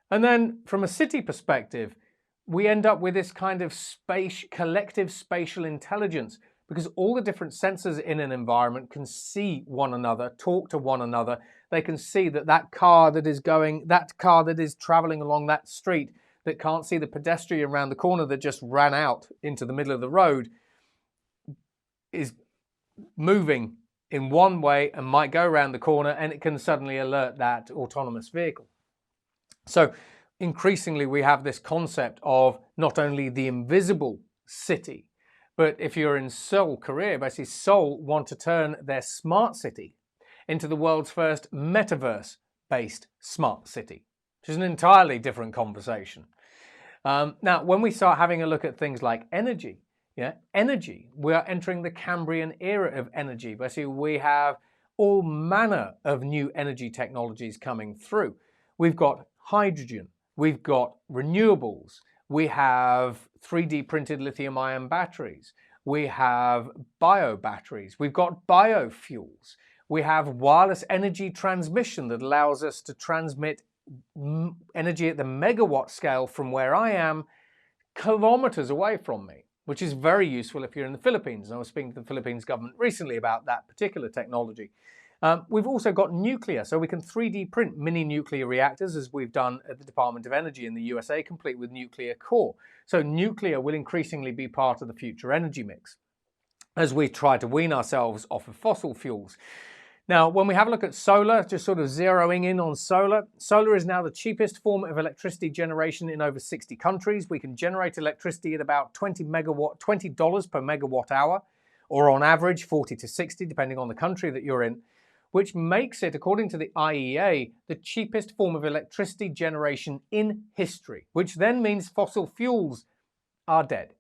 [SPEAKER 1] And then from a city perspective, we end up with this kind of collective spatial intelligence, because all the different sensors in an environment can see one another, talk to one another. They can see that car that is traveling along that street that can't see the pedestrian around the corner that just ran out into the middle of the road is moving in one way and might go around the corner, and it can suddenly alert that autonomous vehicle. So increasingly we have this concept of not only the invisible city, but if you're in Seoul, Korea, basically Seoul want to turn their smart city into the world's first metaverse-based smart city, which is an entirely different conversation. Now, when we start having a look at things like energy, we are entering the Cambrian era of energy. Basically, we have all manner of new energy technologies coming through. We've got hydrogen, we've got renewables, We have 3D printed lithium ion batteries. We have bio batteries. We've got biofuels. We have wireless energy transmission that allows us to transmit energy at the megawatt scale from where I am kilometers away from me, which is very useful if you're in the Philippines. And I was speaking to the Philippines government recently about that particular technology. We've also got nuclear, so we can 3D print mini nuclear reactors, as we've done at the Department of Energy in the USA, complete with nuclear core. So nuclear will increasingly be part of the future energy mix as we try to wean ourselves off of fossil fuels. Now, when we have a look at solar, just sort of zeroing in on solar, solar is now the cheapest form of electricity generation in over 60 countries. We can generate electricity at about $20 per megawatt hour, or on average 40 to 60, depending on the country that you're in, which makes it, according to the IEA, the cheapest form of electricity generation in history, which then means fossil fuels are dead.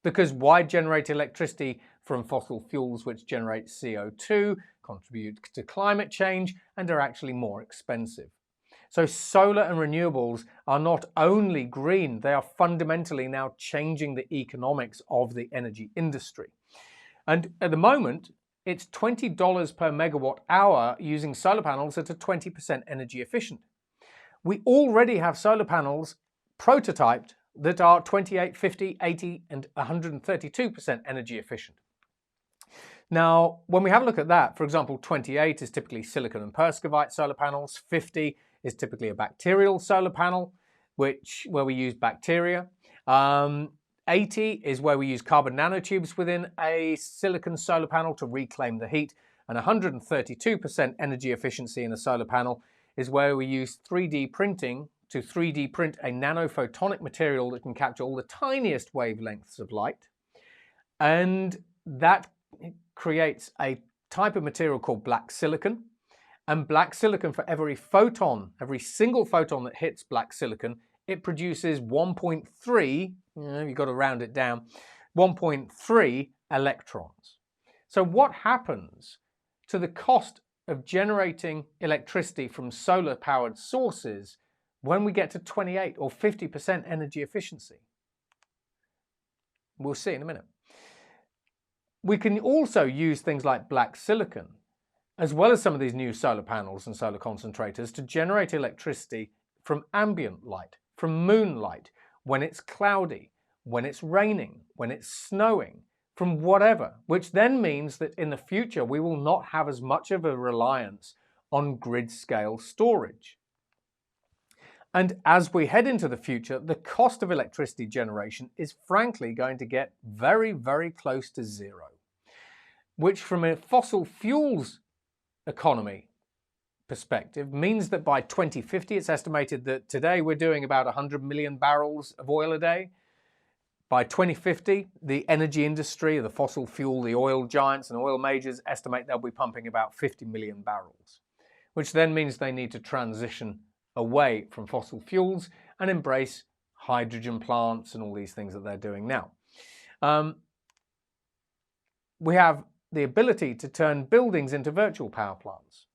[SPEAKER 1] Because why generate electricity from fossil fuels which generate CO2, contribute to climate change, and are actually more expensive? So solar and renewables are not only green, they are fundamentally now changing the economics of the energy industry. And at the moment, it's $20 per megawatt hour using solar panels that are 20% energy efficient. We already have solar panels prototyped that are 28, 50, 80, and 132% energy efficient. Now, when we have a look at that, for example, 28 is typically silicon and perscovite solar panels, 50 is typically a bacterial solar panel, where we use bacteria. 80 is where we use carbon nanotubes within a silicon solar panel to reclaim the heat, and 132% energy efficiency in a solar panel is where we use 3D printing to 3D print a nanophotonic material that can capture all the tiniest wavelengths of light. And that creates a type of material called black silicon. And black silicon, for every photon, every single photon that hits black silicon, it produces 1.3, you've got to round it down, 1.3 electrons. So what happens to the cost of generating electricity from solar-powered sources when we get to 28 or 50% energy efficiency? We'll see in a minute. We can also use things like black silicon, as well as some of these new solar panels and solar concentrators, to generate electricity from ambient light, from moonlight, when it's cloudy, when it's raining, when it's snowing, from whatever, which then means that in the future we will not have as much of a reliance on grid-scale storage. And as we head into the future, the cost of electricity generation is frankly going to get very, very close to zero, which from a fossil fuels economy perspective means that by 2050, it's estimated that today we're doing about 100 million barrels of oil a day. By 2050, the energy industry, the fossil fuel, the oil giants and oil majors estimate they'll be pumping about 50 million barrels, which then means they need to transition away from fossil fuels and embrace hydrogen plants and all these things that they're doing now. We have the ability to turn buildings into virtual power plants.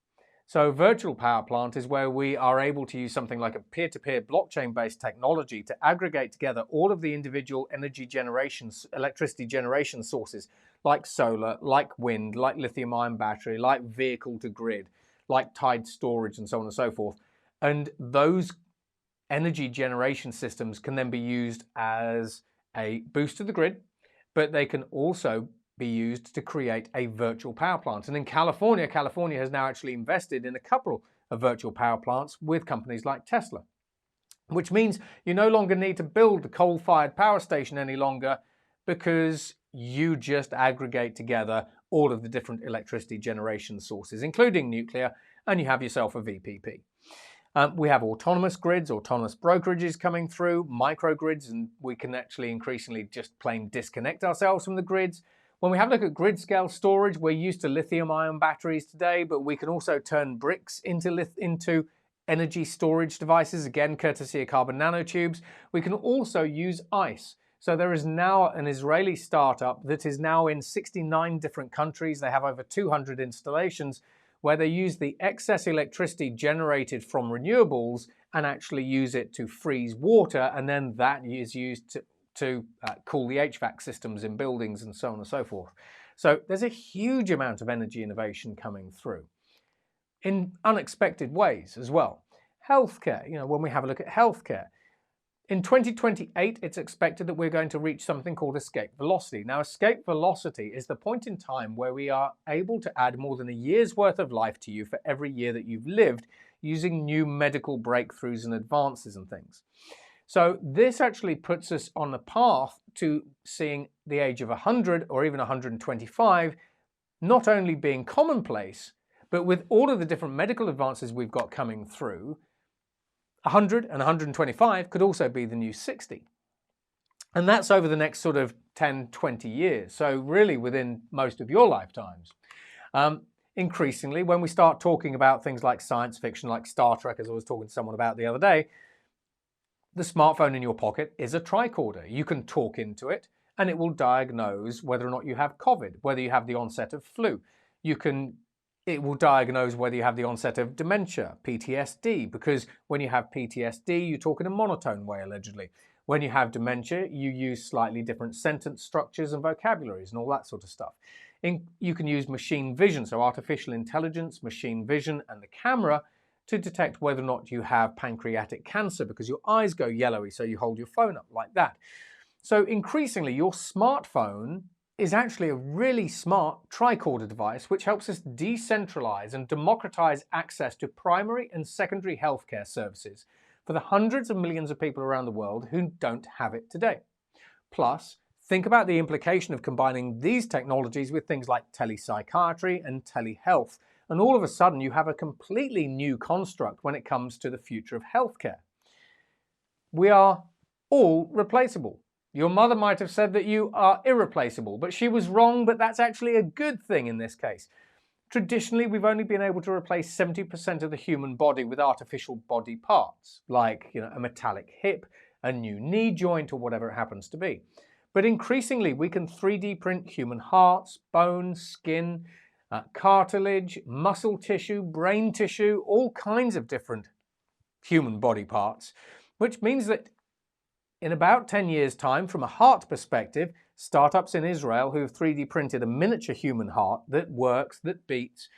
[SPEAKER 1] So a virtual power plant is where we are able to use something like a peer-to-peer blockchain-based technology to aggregate together all of the individual energy generations, electricity generation sources, like solar, like wind, like lithium-ion battery, like vehicle-to-grid, like tide storage, and so on and so forth. And those energy generation systems can then be used as a boost to the grid, but they can also be used to create a virtual power plant. And in California has now actually invested in a couple of virtual power plants with companies like Tesla, which means you no longer need to build the coal-fired power station any longer, because you just aggregate together all of the different electricity generation sources, including nuclear, and you have yourself a VPP. We have autonomous grids, autonomous brokerages coming through, microgrids, and we can actually increasingly just plain disconnect ourselves from the grids. When we have a look at grid scale storage, we're used to lithium-ion batteries today, but we can also turn bricks into energy storage devices, again, courtesy of carbon nanotubes. We can also use ice. So there is now an Israeli startup that is now in 69 different countries. They have over 200 installations where they use the excess electricity generated from renewables and actually use it to freeze water, and then that is used to cool the HVAC systems in buildings and so on and so forth. So there's a huge amount of energy innovation coming through in unexpected ways as well. Healthcare, when we have a look at healthcare, in 2028, it's expected that we're going to reach something called escape velocity. Now, escape velocity is the point in time where we are able to add more than a year's worth of life to you for every year that you've lived using new medical breakthroughs and advances and things. So this actually puts us on the path to seeing the age of 100 or even 125 not only being commonplace, but with all of the different medical advances we've got coming through, 100 and 125 could also be the new 60. And that's over the next sort of 10, 20 years. So really within most of your lifetimes. Increasingly, when we start talking about things like science fiction, like Star Trek, as I was talking to someone about the other day, the smartphone in your pocket is a tricorder. You can talk into it and it will diagnose whether or not you have COVID, whether you have the onset of flu. It will diagnose whether you have the onset of dementia, PTSD, because when you have PTSD, you talk in a monotone way, allegedly. When you have dementia, you use slightly different sentence structures and vocabularies and all that sort of stuff. You can use machine vision, so artificial intelligence, machine vision, and the camera to detect whether or not you have pancreatic cancer because your eyes go yellowy, so you hold your phone up like that. So increasingly, your smartphone is actually a really smart tricorder device which helps us decentralize and democratize access to primary and secondary healthcare services for the hundreds of millions of people around the world who don't have it today. Plus, think about the implication of combining these technologies with things like telepsychiatry and telehealth, and all of a sudden you have a completely new construct when it comes to the future of healthcare. We are all replaceable. Your mother might have said that you are irreplaceable, but she was wrong, but that's actually a good thing in this case. Traditionally, we've only been able to replace 70% of the human body with artificial body parts, like a metallic hip, a new knee joint, or whatever it happens to be. But increasingly, we can 3D print human hearts, bones, skin, cartilage, muscle tissue, brain tissue, all kinds of different human body parts, which means that in about 10 years' time, from a heart perspective, startups in Israel who have 3D printed a miniature human heart that works, that beats,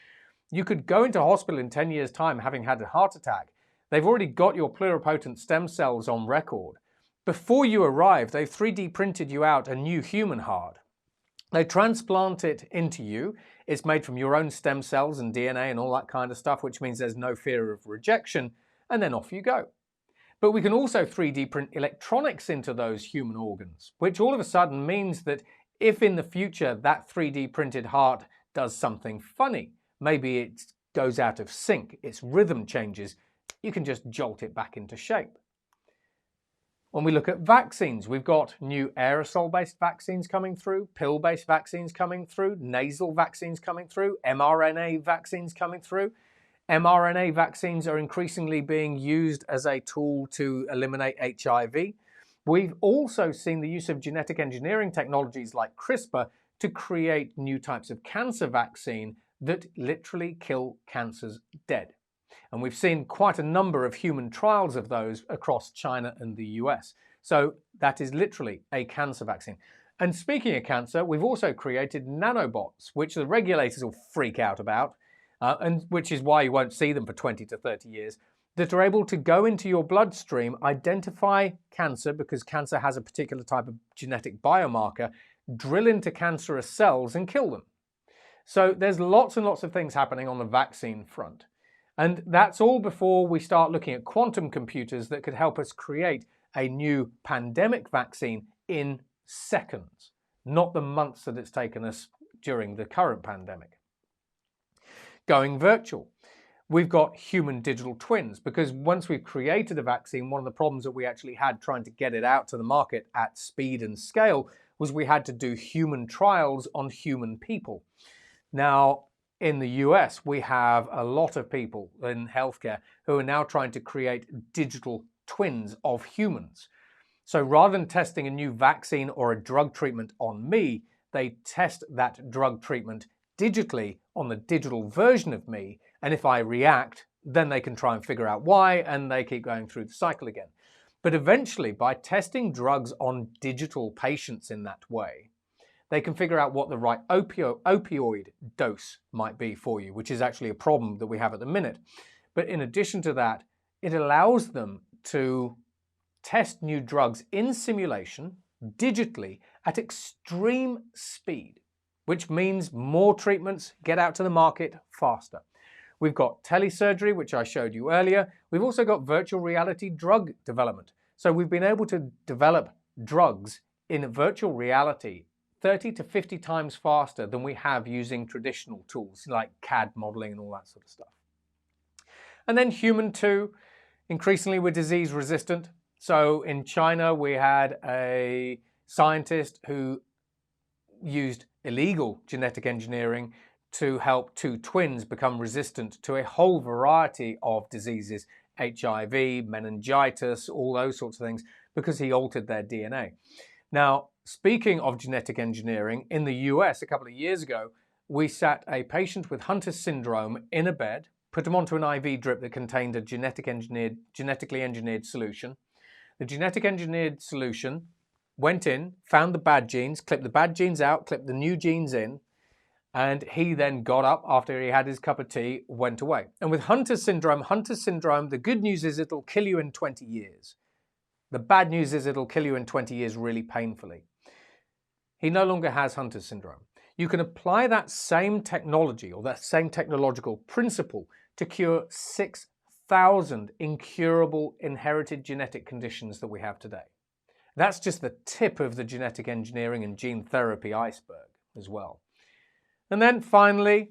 [SPEAKER 1] you could go into hospital in 10 years' time having had a heart attack. They've already got your pluripotent stem cells on record. Before you arrive, they've 3D printed you out a new human heart. They transplant it into you. It's made from your own stem cells and DNA and all that kind of stuff, which means there's no fear of rejection, and then off you go. But we can also 3D print electronics into those human organs, which all of a sudden means that if in the future that 3D printed heart does something funny, maybe it goes out of sync, its rhythm changes, you can just jolt it back into shape. When we look at vaccines, we've got new aerosol-based vaccines coming through, pill-based vaccines coming through, nasal vaccines coming through, mRNA vaccines coming through. mRNA vaccines are increasingly being used as a tool to eliminate HIV. We've also seen the use of genetic engineering technologies like CRISPR to create new types of cancer vaccine that literally kill cancers dead. And we've seen quite a number of human trials of those across China and the US. So that is literally a cancer vaccine. And speaking of cancer, we've also created nanobots, which the regulators will freak out about, and which is why you won't see them for 20 to 30 years, that are able to go into your bloodstream, identify cancer, because cancer has a particular type of genetic biomarker, drill into cancerous cells and kill them. So there's lots and lots of things happening on the vaccine front. And that's all before we start looking at quantum computers that could help us create a new pandemic vaccine in seconds, not the months that it's taken us during the current pandemic. Going virtual. We've got human digital twins, because once we've created a vaccine, one of the problems that we actually had trying to get it out to the market at speed and scale was we had to do human trials on human people. Now, in the US, we have a lot of people in healthcare who are now trying to create digital twins of humans. So rather than testing a new vaccine or a drug treatment on me, they test that drug treatment digitally on the digital version of me, and if I react, then they can try and figure out why, and they keep going through the cycle again. But eventually, by testing drugs on digital patients in that way, they can figure out what the right opioid dose might be for you, which is actually a problem that we have at the minute. But in addition to that, it allows them to test new drugs in simulation, digitally, at extreme speed, which means more treatments get out to the market faster. We've got telesurgery, which I showed you earlier. We've also got virtual reality drug development. So we've been able to develop drugs in virtual reality 30 to 50 times faster than we have using traditional tools like CAD modeling and all that sort of stuff. And then human too, increasingly we're disease resistant. So in China, we had a scientist who used illegal genetic engineering to help two twins become resistant to a whole variety of diseases, HIV, meningitis, all those sorts of things, because he altered their DNA. Now, speaking of genetic engineering, in the US a couple of years ago, we sat a patient with Hunter's syndrome in a bed, put him onto an IV drip that contained a genetically engineered solution. The genetic engineered solution went in, found the bad genes, clipped the bad genes out, clipped the new genes in, and he then got up after he had his cup of tea, went away. And with Hunter's syndrome, the good news is it'll kill you in 20 years. The bad news is it'll kill you in 20 years really painfully. He no longer has Hunter's syndrome. You can apply that same technology or that same technological principle to cure 6,000 incurable inherited genetic conditions that we have today. That's just the tip of the genetic engineering and gene therapy iceberg as well. And then finally,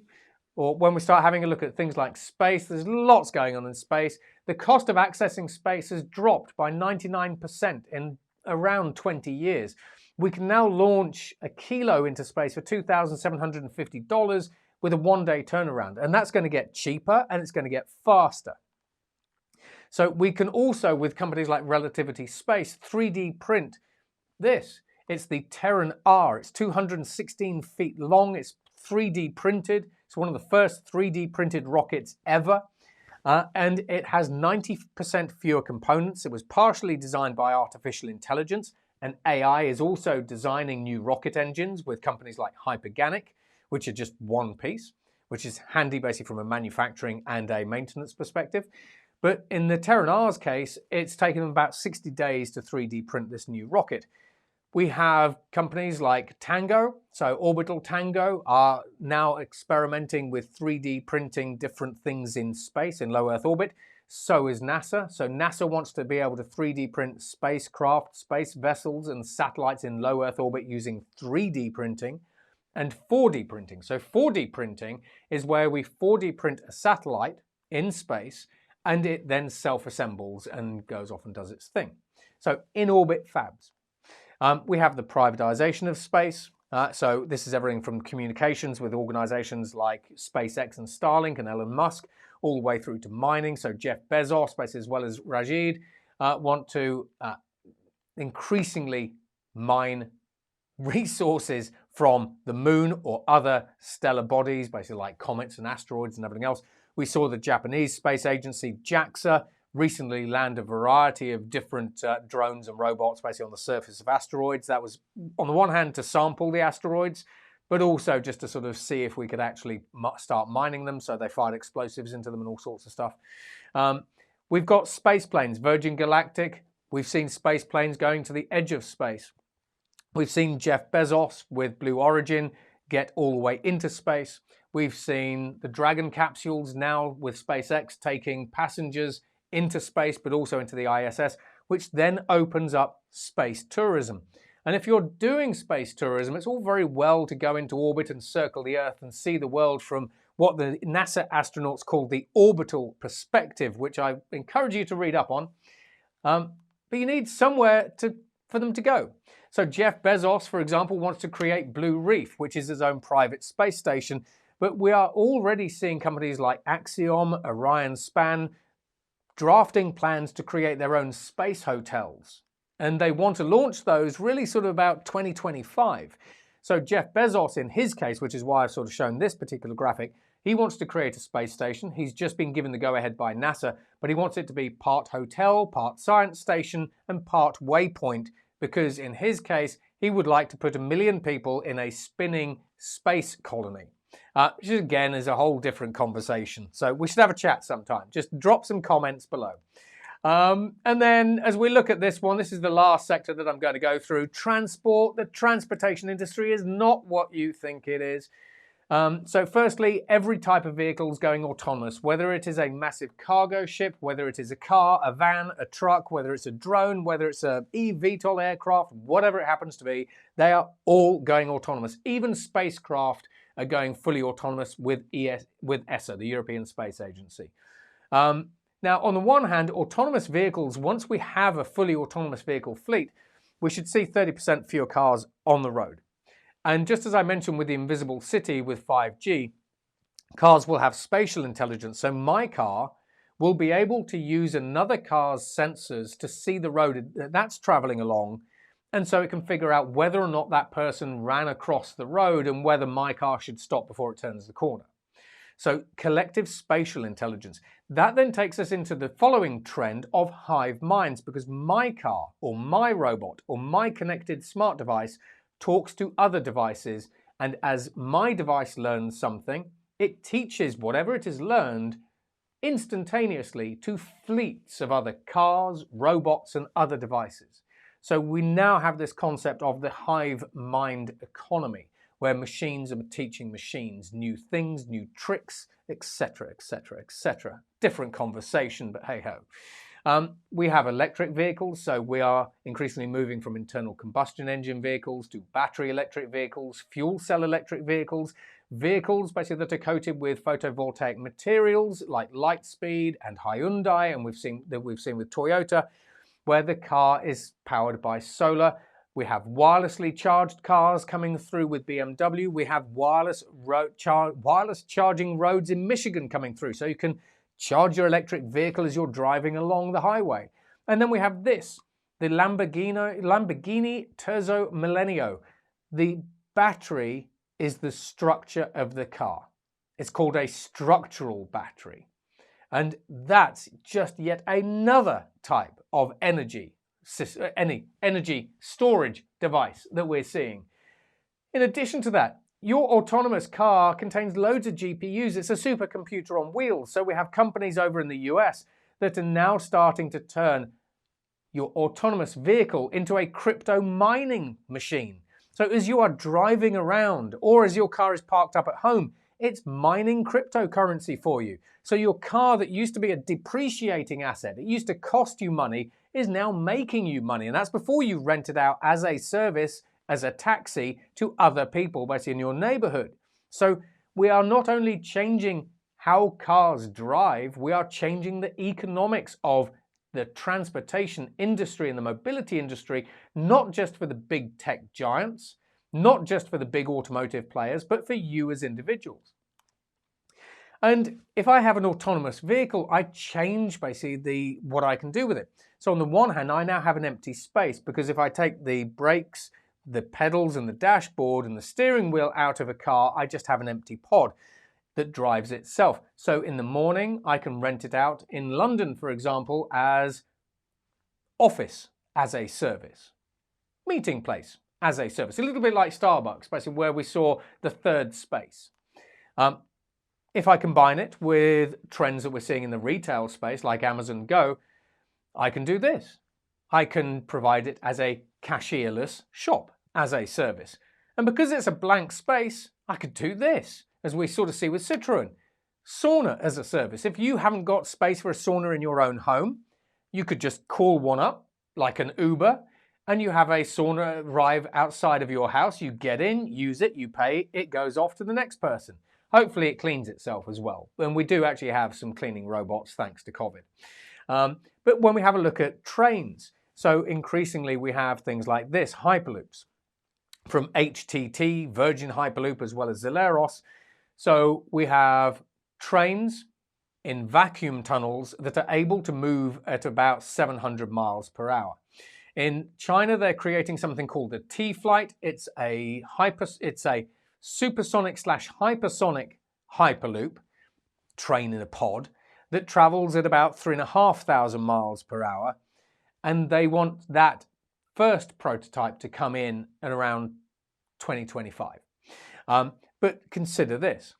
[SPEAKER 1] or when we start having a look at things like space, there's lots going on in space. The cost of accessing space has dropped by 99% in around 20 years. We can now launch a kilo into space for $2,750 with a one-day turnaround. And that's going to get cheaper and it's going to get faster. So we can also, with companies like Relativity Space, 3D print this. It's the Terran R. It's 216 feet long. It's 3D printed. It's one of the first 3D printed rockets ever. And it has 90% fewer components. It was partially designed by artificial intelligence. And AI is also designing new rocket engines with companies like Hyperganic, which are just one piece, which is handy basically from a manufacturing and a maintenance perspective. But in the Terran R's case, it's taken them about 60 days to 3D print this new rocket. We have companies like Tango, so Orbital Tango are now experimenting with 3D printing different things in space, in low Earth orbit. So is NASA. So NASA wants to be able to 3D print spacecraft, space vessels and satellites in low Earth orbit using 3D printing and 4D printing. So 4D printing is where we 4D print a satellite in space and it then self-assembles and goes off and does its thing. So in-orbit fabs. We have the privatization of space. So this is everything from communications with organizations like SpaceX and Starlink and Elon Musk, all the way through to mining. So Jeff Bezos, basically, as well as Rajid, want to increasingly mine resources from the moon or other stellar bodies, basically like comets and asteroids and everything else. We saw the Japanese space agency JAXA recently land a variety of different drones and robots basically on the surface of asteroids. That was, on the one hand, to sample the asteroids, but also just to sort of see if we could actually start mining them. So they fired explosives into them and all sorts of stuff. We've got space planes, Virgin Galactic. We've seen space planes going to the edge of space. We've seen Jeff Bezos with Blue Origin get all the way into space. We've seen the Dragon capsules now with SpaceX taking passengers into space, but also into the ISS, which then opens up space tourism. And if you're doing space tourism, it's all very well to go into orbit and circle the Earth and see the world from what the NASA astronauts call the orbital perspective, which I encourage you to read up on. But you need somewhere for them to go. So Jeff Bezos, for example, wants to create Blue Reef, which is his own private space station. But we are already seeing companies like Axiom, Orion Span, drafting plans to create their own space hotels. And they want to launch those really sort of about 2025. So Jeff Bezos, in his case, which is why I've sort of shown this particular graphic, He wants to create a space station. He's just been given the go-ahead by NASA, but he wants it to be part hotel, part science station, and part waypoint, because in his case, he would like to put 1 million people in a spinning space colony. Which again is a whole different conversation. So we should have a chat sometime. Just drop some comments below. And then as we look at this one, this is the last sector that I'm going to go through. Transport. The transportation industry is not what you think it is. So firstly, every type of vehicle is going autonomous, whether it is a massive cargo ship, whether it is a car, a van, a truck, whether it's a drone, whether it's a eVTOL aircraft, whatever it happens to be, they are all going autonomous. Even spacecraft are going fully autonomous with ESA, the European Space Agency. Now, on the one hand, autonomous vehicles, once we have a fully autonomous vehicle fleet, we should see 30% fewer cars on the road. And just as I mentioned with the invisible city with 5G, cars will have spatial intelligence. So my car will be able to use another car's sensors to see the road that's traveling along. And so it can figure out whether or not that person ran across the road and whether my car should stop before it turns the corner. So collective spatial intelligence. That then takes us into the following trend of hive minds, because my car or my robot or my connected smart device talks to other devices, and as my device learns something, it teaches whatever it has learned instantaneously to fleets of other cars, robots, and other devices. So we now have this concept of the hive mind economy, where machines are teaching machines new things, new tricks, etc., etc., etc. Different conversation, but hey-ho. We have electric vehicles, so we are increasingly moving from internal combustion engine vehicles to battery electric vehicles, fuel cell electric vehicles, vehicles basically that are coated with photovoltaic materials like Lightspeed and Hyundai, and we've seen with Toyota, where the car is powered by solar. We have wirelessly charged cars coming through with BMW. We have wireless charging roads in Michigan coming through, so you can charge your electric vehicle as you're driving along the highway. And then we have this, the Lamborghini Terzo Millennio. The battery is the structure of the car. It's called a structural battery. And that's just yet another type of energy storage device that we're seeing. In addition to that, your autonomous car contains loads of GPUs. It's a supercomputer on wheels. So we have companies over in the US that are now starting to turn your autonomous vehicle into a crypto mining machine. So as you are driving around or as your car is parked up at home, it's mining cryptocurrency for you. So your car that used to be a depreciating asset, it used to cost you money, is now making you money. And that's before you rent it out as a service, as a taxi to other people basically in your neighborhood. So we are not only changing how cars drive, we are changing the economics of the transportation industry and the mobility industry, not just for the big tech giants, not just for the big automotive players, but for you as individuals. And if I have an autonomous vehicle, I change basically what I can do with it. So on the one hand, I now have an empty space, because if I take the brakes, the pedals and the dashboard and the steering wheel out of a car, I just have an empty pod that drives itself. So in the morning, I can rent it out in London, for example, as office as a service, meeting place as a service, a little bit like Starbucks, basically where we saw the third space. If I combine it with trends that we're seeing in the retail space, like Amazon Go, I can do this. I can provide it as a cashierless shop as a service. And because it's a blank space, I could do this, as we sort of see with Citroën. Sauna as a service. If you haven't got space for a sauna in your own home, you could just call one up, like an Uber, and you have a sauna arrive outside of your house. You get in, use it, you pay, it goes off to the next person. Hopefully it cleans itself as well. And we do actually have some cleaning robots thanks to COVID. But when we have a look at trains, so increasingly we have things like this, Hyperloops, from HTT, Virgin Hyperloop, as well as Zeleros. So we have trains in vacuum tunnels that are able to move at about 700 miles per hour. In China, they're creating something called the T-Flight. It's a supersonic / hypersonic Hyperloop train in a pod that travels at about 3,500 miles per hour. And they want that first prototype to come in at around 2025. But consider this.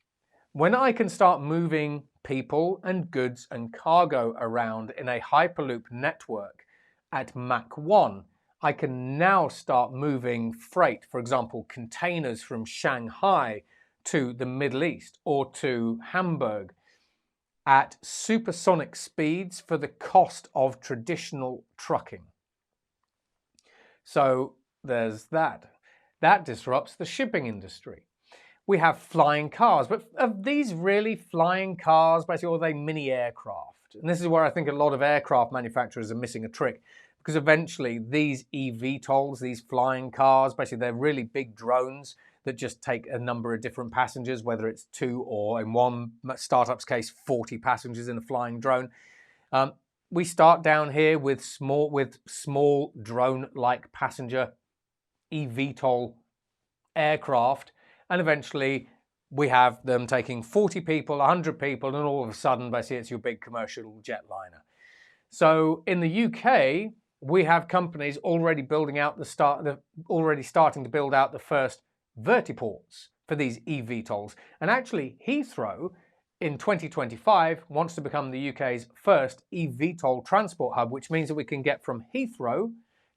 [SPEAKER 1] When I can start moving people and goods and cargo around in a Hyperloop network at Mach 1, I can now start moving freight, for example, containers from Shanghai to the Middle East or to Hamburg at supersonic speeds for the cost of traditional trucking. So there's that. That disrupts the shipping industry. We have flying cars, but are these really flying cars, basically, or are they mini aircraft? And this is where I think a lot of aircraft manufacturers are missing a trick, because eventually these eVTOLs, these flying cars, basically they're really big drones that just take a number of different passengers, whether it's 2 or, in one startup's case, 40 passengers in a flying drone. We start down here with small drone-like passenger eVTOL aircraft, and eventually we have them taking 40 people, 100 people, and all of a sudden, basically, it's your big commercial jetliner. So in the UK, we have companies already starting to build out the first vertiports for these eVTOLs. And actually, Heathrow in 2025 wants to become the UK's first eVTOL transport hub, which means that we can get from Heathrow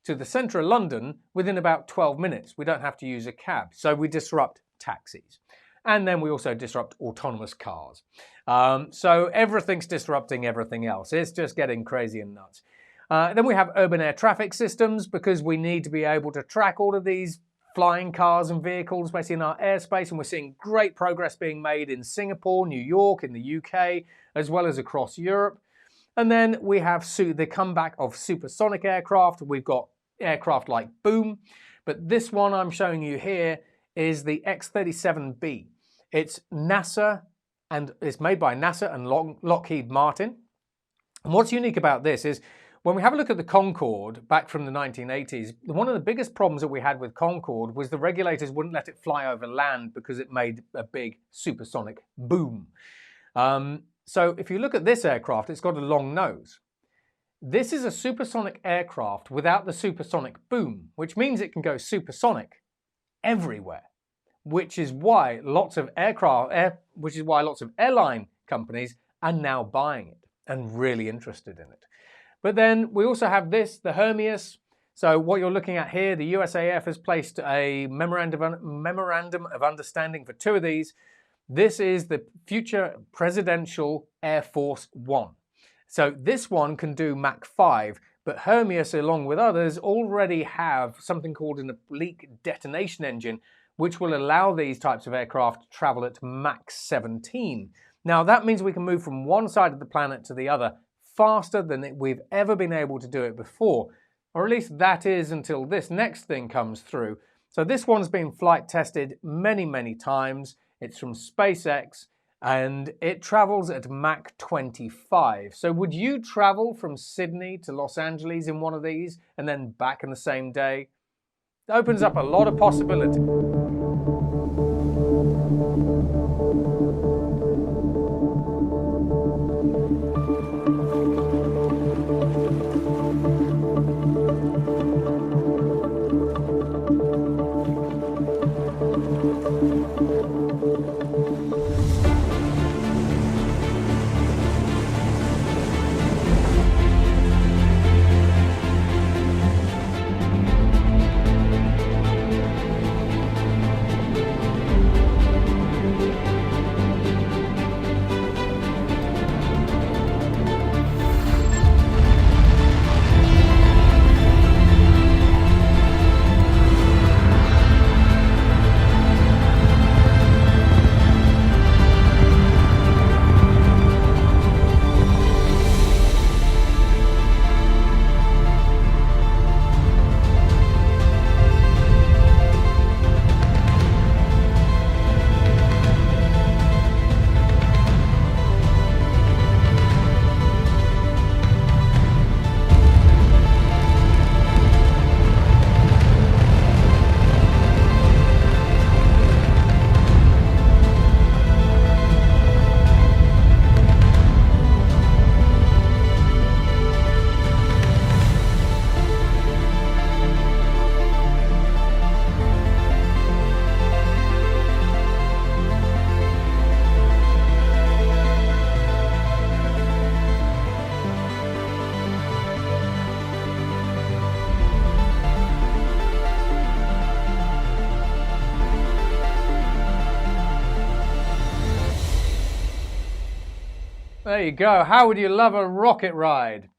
[SPEAKER 1] to the centre of London within about 12 minutes. We don't have to use a cab. So we disrupt taxis. And then we also disrupt autonomous cars. So everything's disrupting everything else. It's just getting crazy and nuts. Then we have urban air traffic systems, because we need to be able to track all of these flying cars and vehicles basically in our airspace, and we're seeing great progress being made in Singapore, New York, in the UK, as well as across Europe. And then we have the comeback of supersonic aircraft. We've got aircraft like Boom, but this one I'm showing you here is the X-37B. It's NASA, and it's made by NASA and Lockheed Martin. And what's unique about this is, when we have a look at the Concorde back from the 1980s, one of the biggest problems that we had with Concorde was the regulators wouldn't let it fly over land because it made a big supersonic boom. So if you look at this aircraft, it's got a long nose. This is a supersonic aircraft without the supersonic boom, which means it can go supersonic everywhere, which is why lots of airline companies are now buying it and really interested in it. But then we also have this, the Hermes. So what you're looking at here, the USAF has placed a memorandum of understanding for 2 of these. This is the Future Presidential Air Force One. So this one can do Mach 5, but Hermes, along with others, already have something called an oblique detonation engine, which will allow these types of aircraft to travel at Mach 17. Now that means we can move from one side of the planet to the other faster than we've ever been able to do it before, or at least that is until this next thing comes through. So this one's been flight tested many, many times. It's from SpaceX and it travels at Mach 25. So would you travel from Sydney to Los Angeles in one of these and then back in the same day? It opens up a lot of possibility. There you go. How would you love a rocket ride?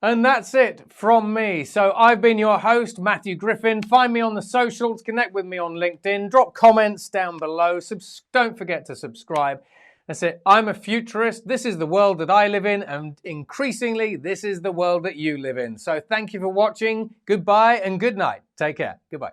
[SPEAKER 1] And that's it from me. So I've been your host, Matthew Griffin. Find me on the socials, connect with me on LinkedIn, drop comments down below. Don't forget to subscribe. That's it. I'm a futurist. This is the world that I live in, and increasingly, this is the world that you live in. So thank you for watching. Goodbye and good night. Take care. Goodbye.